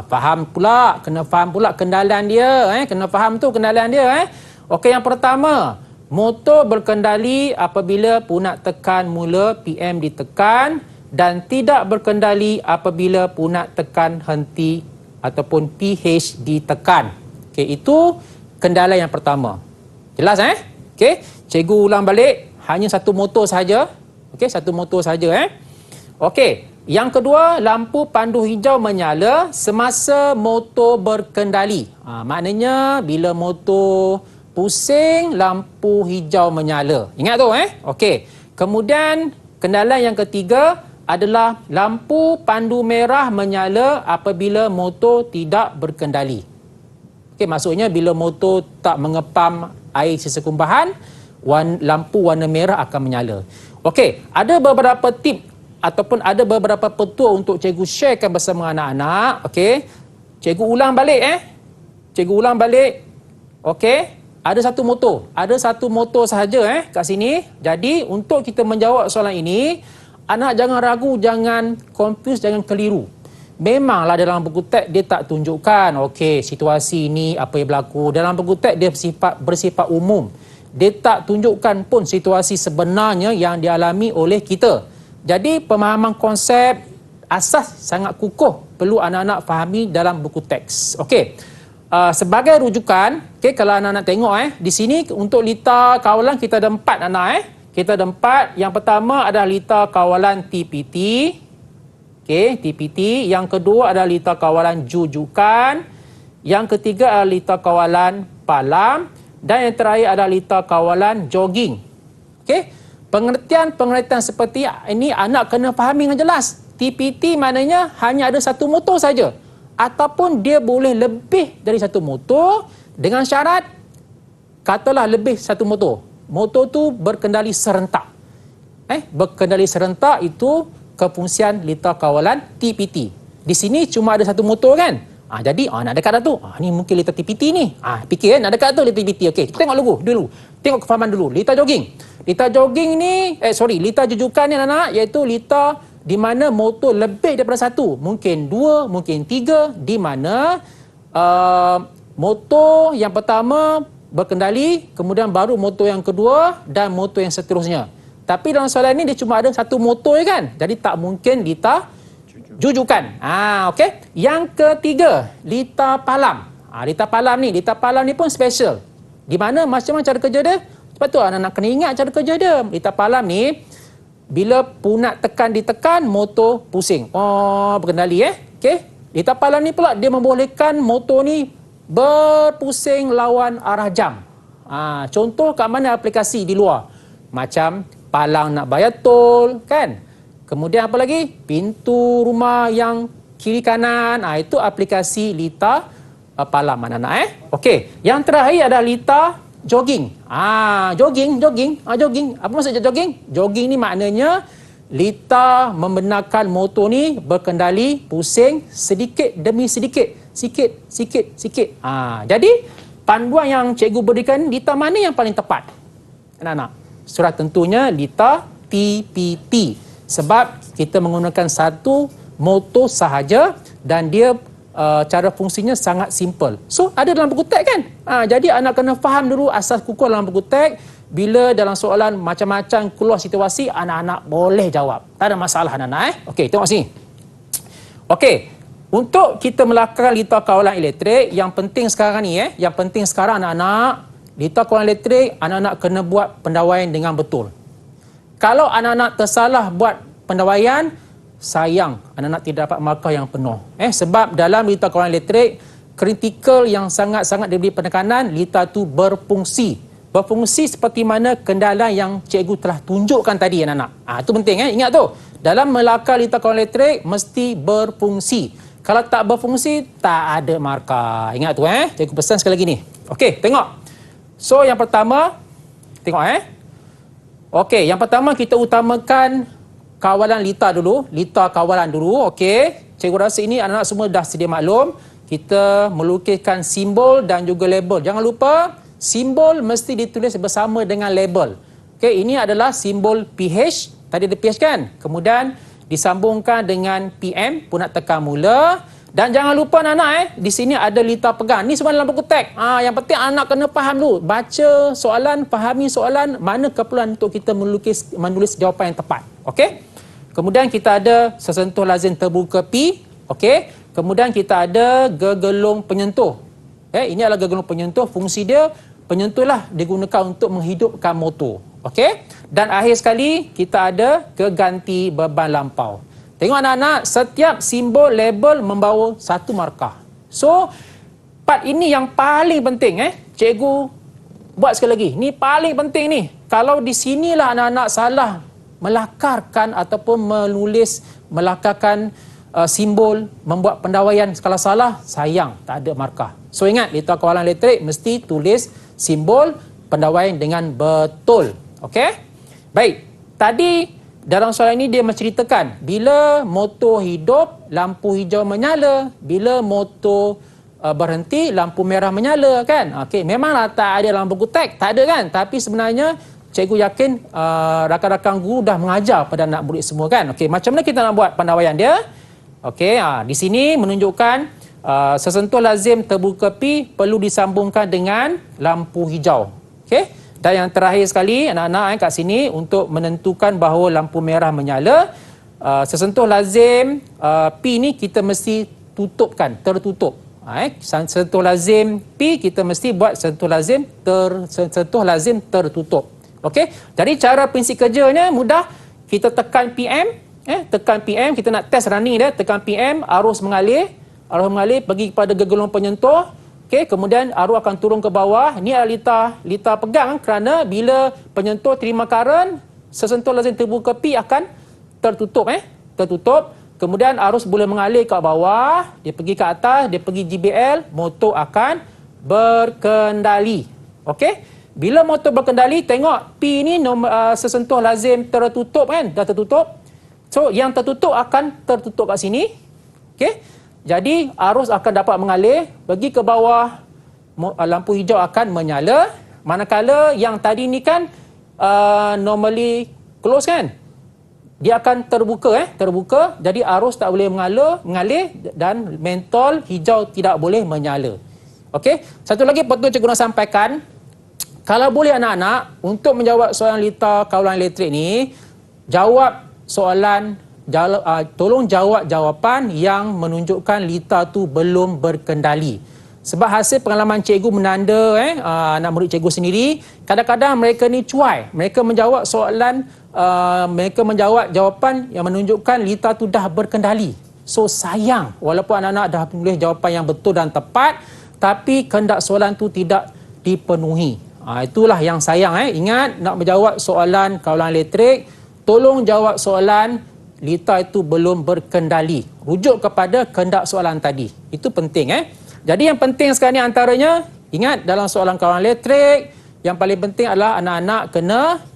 Faham pula, kena faham pula kendalan dia. Kena faham tu kendalan dia. Okey, yang pertama, motor berkendali apabila punat tekan mula PM ditekan dan tidak berkendali apabila punat tekan henti ataupun PH ditekan. Okey, itu kendala yang pertama. Jelas Okey, cikgu ulang balik. Hanya satu motor saja. Okey, satu motor saja Okey, yang kedua, lampu pandu hijau menyala semasa motor berkendali. Maknanya bila motor pusing, lampu hijau menyala. Ingat tu Okey. Kemudian kendala yang ketiga adalah lampu pandu merah menyala apabila motor tidak berkendali. Okey, maksudnya bila motor tak mengepam air sisa kumbahan, lampu warna merah akan menyala. Okey, ada beberapa tip ataupun ada beberapa petua untuk cikgu sharekan bersama anak-anak. Okey, cikgu ulang balik Cikgu ulang balik. Okey, ada satu motor sahaja kat sini. Jadi untuk kita menjawab soalan ini, anak jangan ragu, jangan confuse, jangan keliru. Memanglah dalam buku teks dia tak tunjukkan okey situasi ini apa yang berlaku. Dalam buku teks dia bersifat umum. Dia tak tunjukkan pun situasi sebenarnya yang dialami oleh kita. Jadi pemahaman konsep asas sangat kukuh perlu anak-anak fahami dalam buku teks. Okey. Sebagai rujukan, kalau anak-anak tengok di sini untuk lita kawalan kita ada 4 anak Kita ada 4. Yang pertama adalah lita kawalan TPT. Okey, TPT. Yang kedua adalah lita kawalan jujukan. Yang ketiga adalah lita kawalan palam. Dan yang terakhir adalah lita kawalan jogging. Okey. Pengertian seperti ini anak kena fahami dengan jelas. TPT maknanya hanya ada satu motor saja. Ataupun dia boleh lebih dari satu motor dengan syarat katalah lebih satu motor. Motor tu berkendali serentak. Berkendali serentak itu kefungsian lita kawalan TPT. Di sini cuma ada satu motor kan? Jadi nak dekat dah tu. Ni mungkin lita TPT ni. Fikir nak dekat tu lita TPT. Okey, kita tengok dulu. Tengok kefahaman dulu. Lita jogging. Lita jogging ni, lita jujukan ni anak-anak iaitu lita di mana motor lebih daripada satu. Mungkin 2, mungkin 3 di mana motor yang pertama berkendali, kemudian baru motor yang kedua dan motor yang seterusnya. Tapi dalam soalan ni dia cuma ada satu motor je kan? Jadi tak mungkin lita jujukan. Okey. Yang ketiga, lita palam. Lita palam ni pun special. Di mana macam cara kerja dia? Sebab tu anak-anak kena ingat cara kerja dia. Lita palam ni bila punat ditekan, motor pusing. Berkendali Okey. Lita palam ni pula dia membolehkan motor ni berpusing lawan arah jam. Contoh kat mana aplikasi di luar? Macam palang nak bayar tol kan? Kemudian apa lagi? Pintu rumah yang kiri kanan. Itu aplikasi lita palam anak-anak Okey. Yang terakhir adalah lita jogging. Jogging. Apa maksud jogging? Jogging ni maknanya lita membenarkan motor ni berkendali pusing sedikit demi sedikit. Sikit. Jadi panduan yang cikgu berikan, lita mana yang paling tepat? Anak-anak. Surat tentunya lita TPT. Sebab kita menggunakan satu motor sahaja dan dia cara fungsinya sangat simple. So, ada dalam buku teks kan? Jadi, anak kena faham dulu asas kukuh dalam buku teks. Bila dalam soalan macam-macam keluar situasi, anak-anak boleh jawab. Tak ada masalah anak-anak Okey, tengok sini. Okey, untuk kita melakukan lita kawalan elektrik, yang penting sekarang ni yang penting sekarang anak-anak, lita kawalan elektrik anak-anak kena buat pendawaian dengan betul. Kalau anak-anak tersalah buat pendawaian, sayang anak-anak tidak dapat markah yang penuh. Sebab dalam lita kawalan elektrik, kritikal yang sangat-sangat diberi penekanan, lita tu berfungsi. Berfungsi seperti mana kendalan yang cikgu telah tunjukkan tadi anak-anak. Itu penting ingat tu. Dalam melakar lita kawalan elektrik mesti berfungsi. Kalau tak berfungsi, tak ada markah. Ingat tu Cikgu pesan sekali lagi ni. Okey, tengok. So yang pertama, tengok Okey, yang pertama kita utamakan kawalan lita dulu. Lita kawalan dulu, okey. Cikgu rasa ini anak-anak semua dah sedia maklum. Kita melukiskan simbol dan juga label. Jangan lupa, simbol mesti ditulis bersama dengan label. Okey, ini adalah simbol PH. Tadi ada PH kan? Kemudian disambungkan dengan PM, punat tekan mula. Dan jangan lupa anak-anak di sini ada lita pegang. Ni semua dalam buku teks. Yang penting anak kena faham dulu. Baca soalan, fahami soalan, mana keperluan untuk kita menulis jawapan yang tepat. Okey? Kemudian kita ada sesentuh lazim terbuka P. Okey? Kemudian kita ada gegelung penyentuh. Ini adalah gegelung penyentuh. Fungsi dia, penyentuhlah digunakan untuk menghidupkan motor. Okey? Dan akhir sekali, kita ada keganti beban lampau. Tengok anak-anak, setiap simbol label membawa satu markah. So, part ini yang paling penting. Cikgu buat sekali lagi. Ni paling penting ni. Kalau di sinilah anak-anak salah melakarkan ataupun melakarkan simbol, membuat pendawaian, kalau salah, sayang, tak ada markah. So, ingat, lita kawalan elektrik mesti tulis simbol pendawaian dengan betul. Okey? Baik, tadi dalam soalan ini dia menceritakan bila motor hidup, lampu hijau menyala, bila motor berhenti, lampu merah menyala kan. Okey, memanglah tak ada dalam buku teks, tak ada kan? Tapi sebenarnya cikgu yakin rakan-rakan guru dah mengajar pada anak murid semua kan. Okey, macam mana kita nak buat pendawaian dia? Okey, di sini menunjukkan sesentuh lazim terbuka P perlu disambungkan dengan lampu hijau. Okey? Dan yang terakhir sekali, anak-anak kat sini untuk menentukan bahawa lampu merah menyala, sesentuh lazim P ni kita mesti tutupkan, tertutup. Sesentuh lazim P kita mesti buat sesentuh lazim tertutup. Okey? Jadi cara prinsip kerjanya mudah. Kita tekan PM, tekan PM, kita nak test running dia, tekan PM, arus mengalir pergi kepada gegelung penyentuh. Okey, kemudian arus akan turun ke bawah. Ini adalah lita pegang kerana bila penyentuh terima current, sesentuh lazim terbuka P akan tertutup. Tertutup. Kemudian arus boleh mengalir ke bawah, dia pergi ke atas, dia pergi GBL, motor akan berkendali. Okey? Bila motor berkendali, tengok P ni sesentuh lazim tertutup kan? Dah tertutup. So, yang tertutup akan tertutup kat sini. Okey? Jadi, arus akan dapat mengalir, pergi ke bawah, lampu hijau akan menyala. Manakala yang tadi ni kan normally close kan? Dia akan terbuka. Jadi, arus tak boleh mengalir dan mentol hijau tidak boleh menyala. Okey? Satu lagi perlu cikgu nak sampaikan. Kalau boleh anak-anak, untuk menjawab soalan lita kawalan elektrik ni, tolong jawab jawapan yang menunjukkan lita tu belum berkendali. Sebab hasil pengalaman cikgu menanda anak murid cikgu sendiri, kadang-kadang mereka ni cuai. Mereka menjawab soalan, mereka menjawab jawapan yang menunjukkan lita tu dah berkendali. So sayang, walaupun anak-anak dah menulis jawapan yang betul dan tepat, tapi kehendak soalan tu tidak dipenuhi. Itulah yang sayang. Ingat, nak menjawab soalan kawalan elektrik, tolong jawab soalan lita itu belum berkendali. Rujuk kepada kehendak soalan tadi. Itu penting. Jadi yang penting sekarang ni antaranya, ingat dalam soalan kawalan elektrik, yang paling penting adalah anak-anak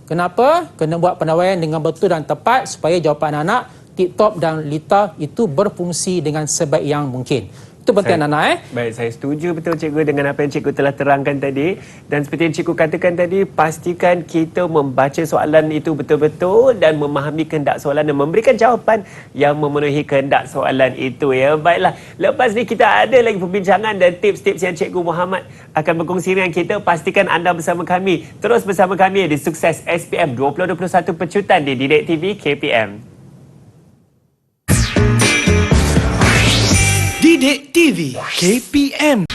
kena buat pendawaian dengan betul dan tepat supaya jawapan anak tip-top dan lita itu berfungsi dengan sebaik yang mungkin. Itu penting anak-anak. Baik, saya setuju betul cikgu dengan apa yang cikgu telah terangkan tadi. Dan seperti yang cikgu katakan tadi, pastikan kita membaca soalan itu betul-betul dan memahami kehendak soalan dan memberikan jawapan yang memenuhi kehendak soalan itu. Ya, baiklah. Lepas ni kita ada lagi perbincangan dan tips-tips yang cikgu Muhammad akan berkongsi dengan kita. Pastikan anda bersama kami. Terus bersama kami di Sukses SPM 2021 Pecutan di Didik TV KPM. Didik TV KPM.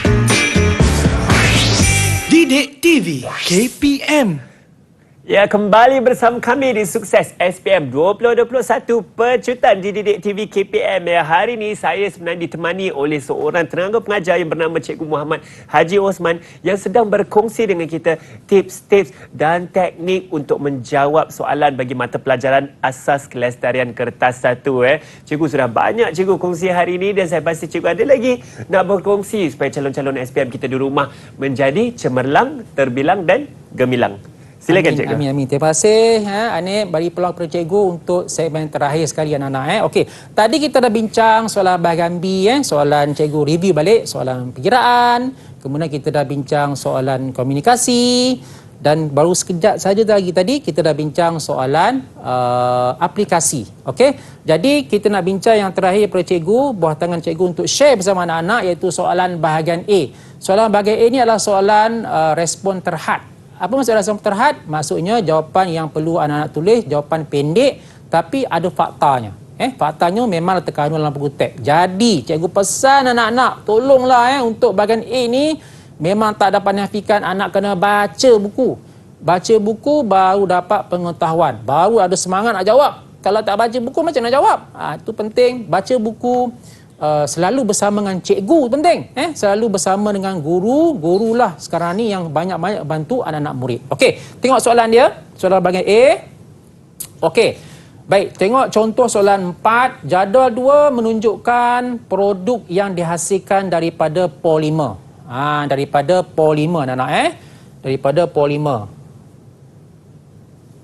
Didik TV KPM. Ya, kembali bersama kami di Sukses SPM 2021 Pecutan Didik TV KPM. Ya, hari ini saya sebenarnya ditemani oleh seorang tenaga pengajar yang bernama Cikgu Muhammad Haji Osman yang sedang berkongsi dengan kita tips-tips dan teknik untuk menjawab soalan bagi mata pelajaran Asas Kelestarian Kertas 1. Cikgu sudah banyak cikgu kongsi hari ini dan saya pasti cikgu ada lagi nak berkongsi supaya calon-calon SPM kita di rumah menjadi cemerlang, terbilang dan gemilang. Silakan cikgu. Amin. Terima kasih Anik bagi peluang kepada cikgu untuk segmen terakhir sekali anak-anak. Okey, tadi kita dah bincang soalan bahagian B soalan cikgu review balik soalan perkiraan, kemudian kita dah bincang soalan komunikasi dan baru sekejap saja lagi tadi kita dah bincang soalan aplikasi. Okey, jadi kita nak bincang yang terakhir kepada cikgu, buah tangan cikgu untuk share bersama anak-anak iaitu soalan bahagian A. Soalan bahagian A ni adalah soalan respon terhad. Apa maksud respon terhad? Maksudnya jawapan yang perlu anak-anak tulis, jawapan pendek tapi ada faktanya. Faktanya memang terkandung dalam buku teks. Jadi, cikgu pesan anak-anak, tolonglah untuk bahagian A ni memang tak dapat nafikan anak kena baca buku. Baca buku baru dapat pengetahuan, baru ada semangat nak jawab. Kalau tak baca buku macam nak jawab? Itu penting, baca buku. Selalu bersama dengan cikgu penting. Selalu bersama dengan guru. Gurulah sekarang ni yang banyak-banyak bantu anak-anak murid. Okey, tengok soalan dia. Soalan bahagian A. Okey. Baik, tengok contoh soalan 4. Jadual 2 menunjukkan produk yang dihasilkan daripada polimer. Daripada polimer anak-anak Daripada polimer.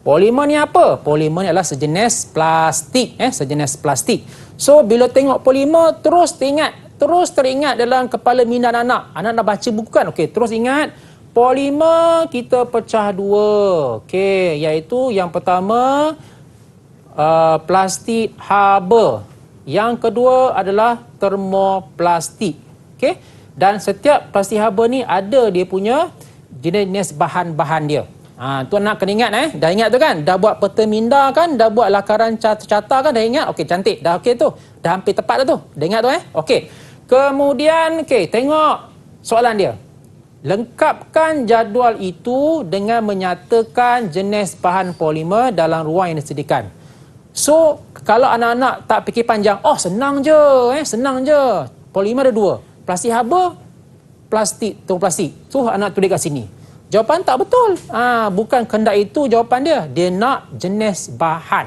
Polimer ni apa? Polimer ni adalah sejenis plastik. Sejenis plastik. So, bila tengok polimer, terus teringat dalam kepala minda anak-anak. Anak-anak baca buku kan? Okey, terus ingat. Polimer kita pecah dua. Okey, iaitu yang pertama, plastik haba. Yang kedua adalah termoplastik. Okey, dan setiap plastik haba ni ada dia punya jenis bahan-bahan dia. Tu anak kena ingat dah ingat tu kan, dah buat peta minda kan, dah buat lakaran carta kan, dah ingat. Okey, cantik dah. Okey tu dah hampir tepat dah tu, dah ingat tu okey, kemudian tengok soalan dia. Lengkapkan jadual itu dengan menyatakan jenis bahan polimer dalam ruang yang disediakan. So kalau anak-anak tak fikir panjang, senang je senang je, polimer ada dua, plastik haba, plastik termoplastik. So anak tulis kat sini. Jawapan tak betul. Bukan kehendak itu jawapan dia. Dia nak jenis bahan.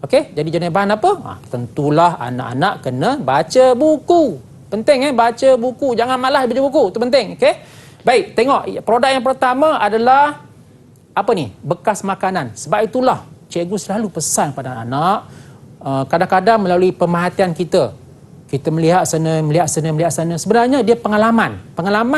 Okey, jadi jenis bahan apa? Tentulah anak-anak kena baca buku. Penting baca buku. Jangan malas baca buku. Itu penting. Okey. Baik, tengok produk yang pertama adalah apa ni? Bekas makanan. Sebab itulah cikgu selalu pesan pada anak-anak, kadang-kadang melalui pemerhatian kita melihat sana. Sebenarnya dia pengalaman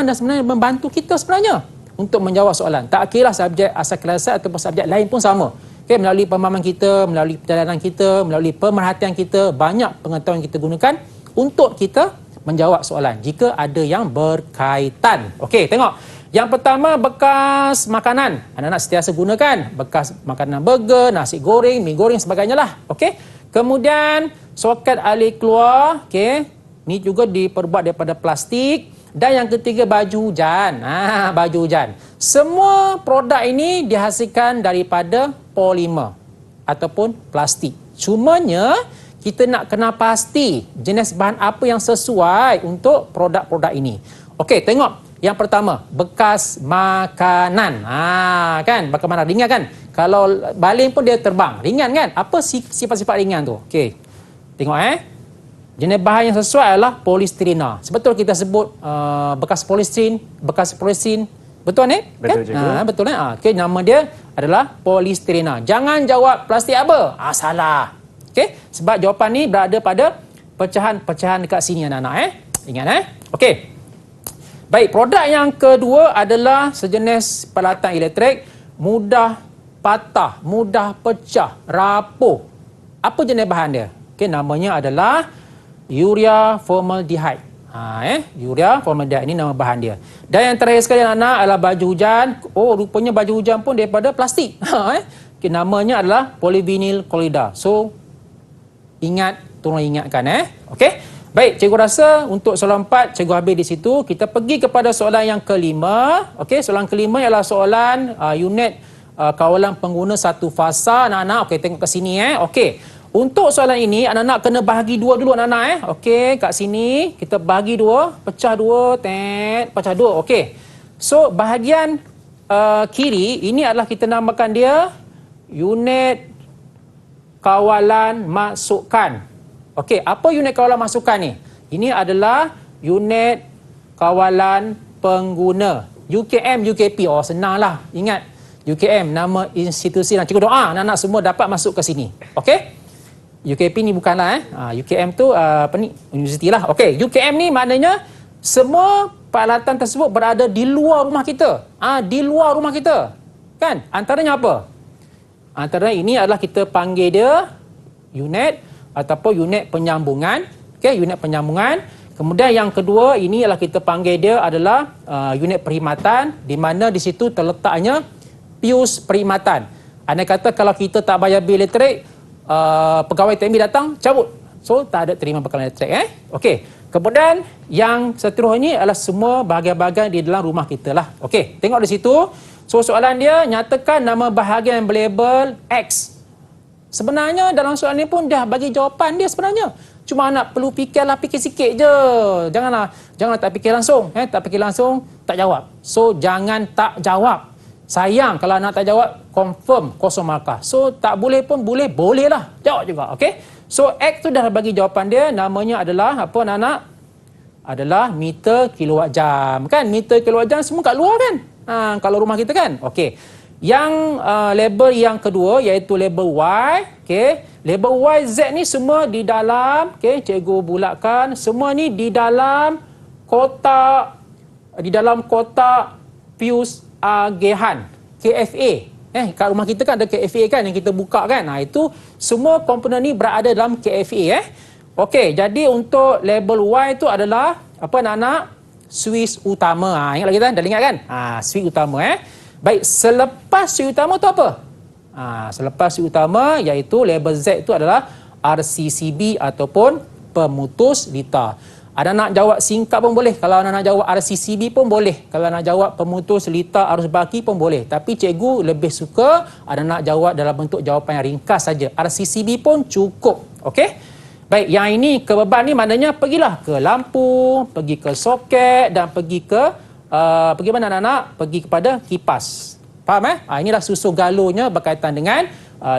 dan sebenarnya membantu kita sebenarnya untuk menjawab soalan. Tak kira subjek asas kelestarian ataupun subjek lain pun sama. Okey, melalui pemahaman kita, melalui perjalanan kita, melalui pemerhatian kita, banyak pengetahuan kita gunakan untuk kita menjawab soalan jika ada yang berkaitan. Okey, tengok. Yang pertama, bekas makanan. Anak-anak sentiasa gunakan bekas makanan burger, nasi goreng, mi goreng sebagainya lah. Okey. Kemudian soket alir keluar, okey. Ni juga diperbuat daripada plastik. Dan yang ketiga, baju hujan. Baju hujan. Semua produk ini dihasilkan daripada polimer ataupun plastik. Cumanya, kita nak kena pasti jenis bahan apa yang sesuai untuk produk-produk ini. Okey, tengok. Yang pertama, bekas makanan. Kan? Bekas makanan. Ringan kan? Kalau baling pun dia terbang. Ringan kan? Apa sifat-sifat ringan tu? Okey. Tengok jenis bahan yang sesuai adalah polistirena. Sebetul kita sebut bekas polistirin, bekas polistirin. Betul ni? Betul, kan? Betul ni? Okey, nama dia adalah polistirena. Jangan jawab plastik apa? Salah. Okey, sebab jawapan ni berada pada pecahan-pecahan dekat sini anak-anak. Ingat Okey. Baik, produk yang kedua adalah sejenis peralatan elektrik mudah patah, mudah pecah, rapuh. Apa jenis bahan dia? Okey, namanya adalah urea formaldehyde. Urea formaldehyde ini nama bahan dia. Dan yang terakhir sekali anak adalah baju hujan. Rupanya baju hujan pun daripada plastik. Okay, namanya adalah polyvinyl chloride. So, tolong ingatkan. Okey. Baik, cikgu rasa untuk soalan 4 cikgu habis di situ. Kita pergi kepada soalan yang kelima. Okey, soalan kelima ialah soalan unit kawalan pengguna satu fasa anak-anak. Okey, tengok ke sini Okey. Untuk soalan ini anak-anak kena bahagi dua dulu anak-anak Okey, kat sini kita bahagi dua, pecah dua, pecah dua. Okey. So, bahagian kiri ini adalah kita namakan dia unit kawalan masukan. Okey, apa unit kawalan masukan ni? Ini adalah unit kawalan pengguna. UKM, UKP. Oh, senanglah. Ingat, UKM, nama institusi. Cikgu doa anak-anak semua dapat masuk ke sini. Okey? UKP ni bukanlah UKM tu apa ni? Universiti lah. Okey, UKM ni maknanya semua peralatan tersebut berada di luar rumah kita. Di luar rumah kita. Kan? Antaranya apa? Antaranya ini adalah kita panggil dia unit ataupun unit penyambungan. Okey, unit penyambungan. Kemudian yang kedua ini adalah kita panggil dia adalah unit perkhidmatan, di mana di situ terletaknya pius perkhidmatan. Andai kata kalau kita tak bayar bil elektrik, pegawai TMB datang cabut. So tak ada terima bekalan elektrik Okey. Kemudian yang seterusnya adalah semua bahagian-bahagian di dalam rumah kita lah. Okey, tengok di situ. So soalan dia, nyatakan nama bahagian yang berlabel X. Sebenarnya dalam soalan ni pun dah bagi jawapan dia sebenarnya. Cuma nak perlu fikir sikit je. Janganlah tak fikir langsung. Tak fikir langsung, tak jawab. So, jangan tak jawab. Sayang kalau anak tak jawab, confirm kosong markah. So, tak boleh pun boleh lah. Jawab juga, okey? So, X tu dah bagi jawapan dia. Namanya adalah, apa anak-anak? Adalah meter kilowatt jam. Kan? Meter kilowatt jam semua kat luar kan? Kalau rumah kita kan? Okey. Yang label yang kedua iaitu label Y. Okey, label YZ ni semua di dalam, okey, cikgu bulatkan, semua ni di dalam kotak fuse agehan KFA. Kat rumah kita kan ada KFA kan yang kita buka kan. Itu semua komponen ni berada dalam KFA Okey, jadi untuk label Y itu adalah apa anak-anak? Switch utama. Ingat lagi dah ingat kan? Switch utama Baik, selepas switch utama tu apa? Selepas switch utama iaitu label Z itu adalah RCCB ataupun pemutus litar. Ada nak jawab singkat pun boleh. Kalau nak jawab RCCB pun boleh. Kalau nak jawab pemutus litar arus baki pun boleh. Tapi cikgu lebih suka ada nak jawab dalam bentuk jawapan yang ringkas saja. RCCB pun cukup. Okey? Baik, yang ini kebeban ni maknanya pergilah ke lampu, pergi ke soket dan pergi ke pergi mana anak-anak? Pergi kepada kipas. Faham inilah susu galunya berkaitan dengan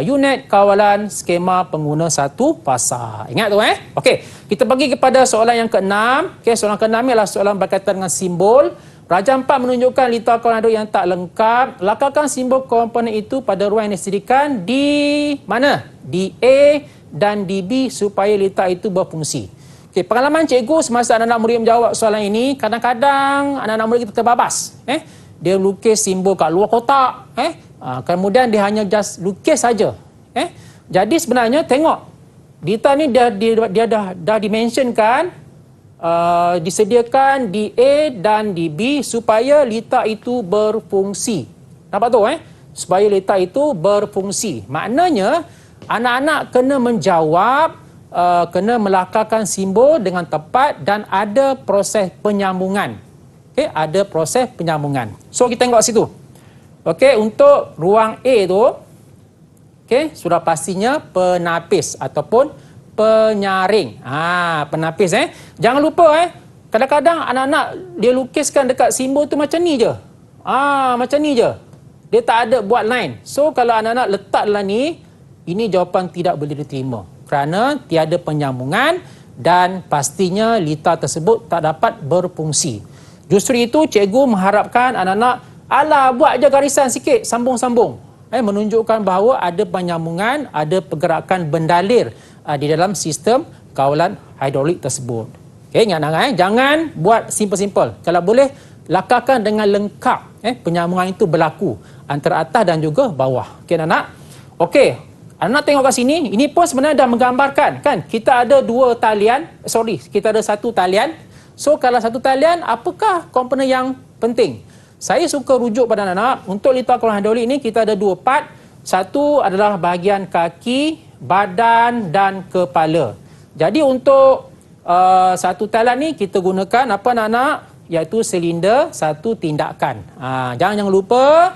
unit kawalan skema pengguna satu fasa. Ingat tu Okey, kita pergi kepada soalan yang ke-6. Okey, soalan ke-6 ialah soalan berkaitan dengan simbol. Raja 4 menunjukkan litar kawalan aduk yang tak lengkap. Lakarkan simbol komponen itu pada ruang yang disediakan di mana? Di A dan di B supaya litar itu berfungsi. Okay, pengalaman cikgu semasa anak-anak murid menjawab soalan ini, kadang-kadang anak-anak murid kita terbabas. Dia lukis simbol kat luar kotak. Kemudian dia hanya just lukis saja. Jadi sebenarnya tengok, litar ni dia dah dimensionkan, disediakan di A dan di B supaya litar itu berfungsi. Nampak tu Supaya litar itu berfungsi. Maknanya anak-anak kena menjawab, kena melakarkan simbol dengan tepat dan ada proses penyambungan. Okey, ada proses penyambungan. So kita tengok situ. Okey, untuk ruang A tu, okey, sudah pastinya penapis ataupun penyaring. Penapis Jangan lupa kadang-kadang anak-anak dia lukiskan dekat simbol tu macam ni je. Macam ni je. Dia tak ada buat line. So kalau anak-anak letak dalam ni, ini jawapan tidak boleh diterima. Kerana tiada penyambungan dan pastinya litar tersebut tak dapat berfungsi. Justru itu cikgu mengharapkan anak-anak buat je garisan sikit, sambung-sambung. Menunjukkan bahawa ada penyambungan, ada pergerakan bendalir di dalam sistem kawalan hidrolik tersebut. Okay, ingat anak jangan buat simple-simple. Kalau boleh, lakarkan dengan lengkap. Penyambungan itu berlaku antara atas dan juga bawah. Okey anak-anak? Okey. Anak tengok kat sini, ini pun sebenarnya dah menggambarkan kan. Kita ada kita ada satu talian. So kalau satu talian, apakah komponen yang penting? Saya suka rujuk pada anak-anak, untuk litar kawalan hidrolik ini kita ada dua part. Satu adalah bahagian kaki, badan dan kepala. Jadi untuk satu talan ni kita gunakan apa anak-anak? Iaitu silinder satu tindakan. Jangan lupa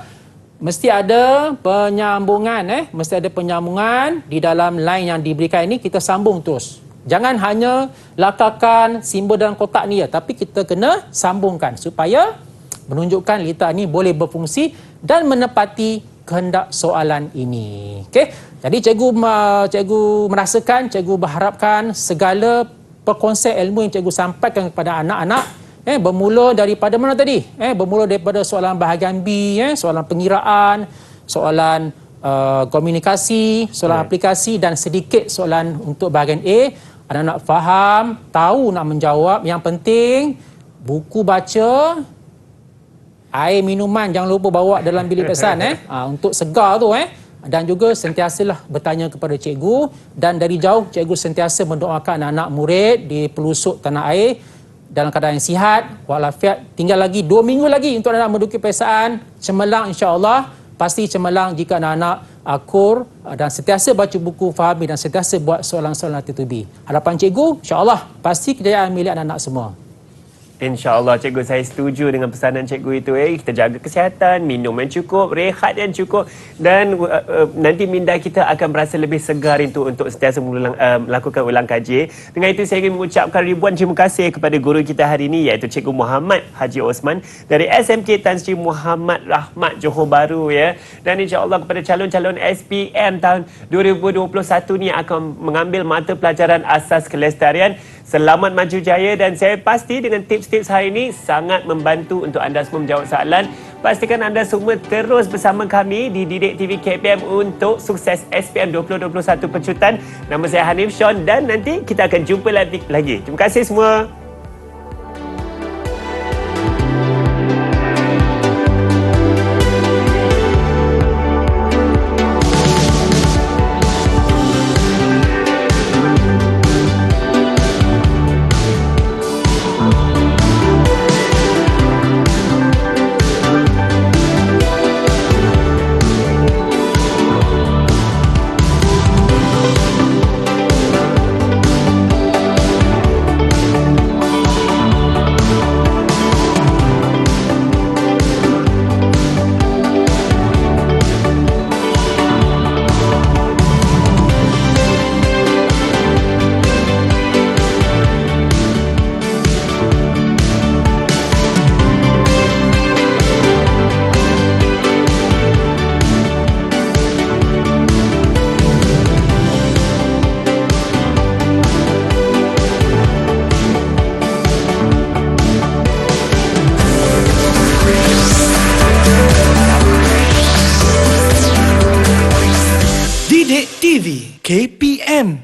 mesti ada penyambungan mesti ada penyambungan di dalam line yang diberikan ini, kita sambung terus. Jangan hanya lakarkan simbol dalam kotak ni tapi kita kena sambungkan supaya menunjukkan litar ni boleh berfungsi dan menepati kehendak soalan ini. Okey. Jadi cikgu merasakan, cikgu berharapkan segala perkongsian ilmu yang cikgu sampaikan kepada anak-anak bermula daripada mana tadi? Bermula daripada soalan bahagian B, soalan pengiraan, soalan komunikasi, soalan aplikasi dan sedikit soalan untuk bahagian A. Anak-anak faham, tahu nak menjawab. Yang penting, buku baca, air minuman jangan lupa bawa dalam bilik pesan untuk segar tu dan juga sentiasalah bertanya kepada cikgu, dan dari jauh cikgu sentiasa mendoakan anak-anak murid di pelosok tanah air dalam keadaan yang sihat walafiat. Tinggal lagi 2 minggu lagi untuk anak-anak menduduki peperiksaan cemerlang, insya-Allah. Pasti cemerlang jika anak-anak akur dan sentiasa baca buku, fahami dan sentiasa buat soalan-soalan tertubi. Harapan cikgu, insya-Allah pasti kejayaan milik anak-anak semua. InsyaAllah cikgu, saya setuju dengan pesanan cikgu itu. Kita jaga kesihatan, minum yang cukup, rehat yang cukup, dan nanti minda kita akan berasa lebih segar untuk sentiasa melakukan ulang kaji. Dengan itu saya ingin mengucapkan ribuan terima kasih kepada guru kita hari ini, iaitu Cikgu Muhammad Haji Osman dari SMK Tan Sri Muhammad Rahmat Johor Bahru Dan insyaAllah kepada calon-calon SPM tahun 2021 ni akan mengambil mata pelajaran asas kelestarian. Selamat maju jaya, dan saya pasti dengan tips-tips hari ini sangat membantu untuk anda semua menjawab soalan. Pastikan anda semua terus bersama kami di Didik TV KPM untuk sukses SPM 2021 pecutan. Nama saya Hanif Sean dan nanti kita akan jumpa lagi. Terima kasih semua. Didik TV KPM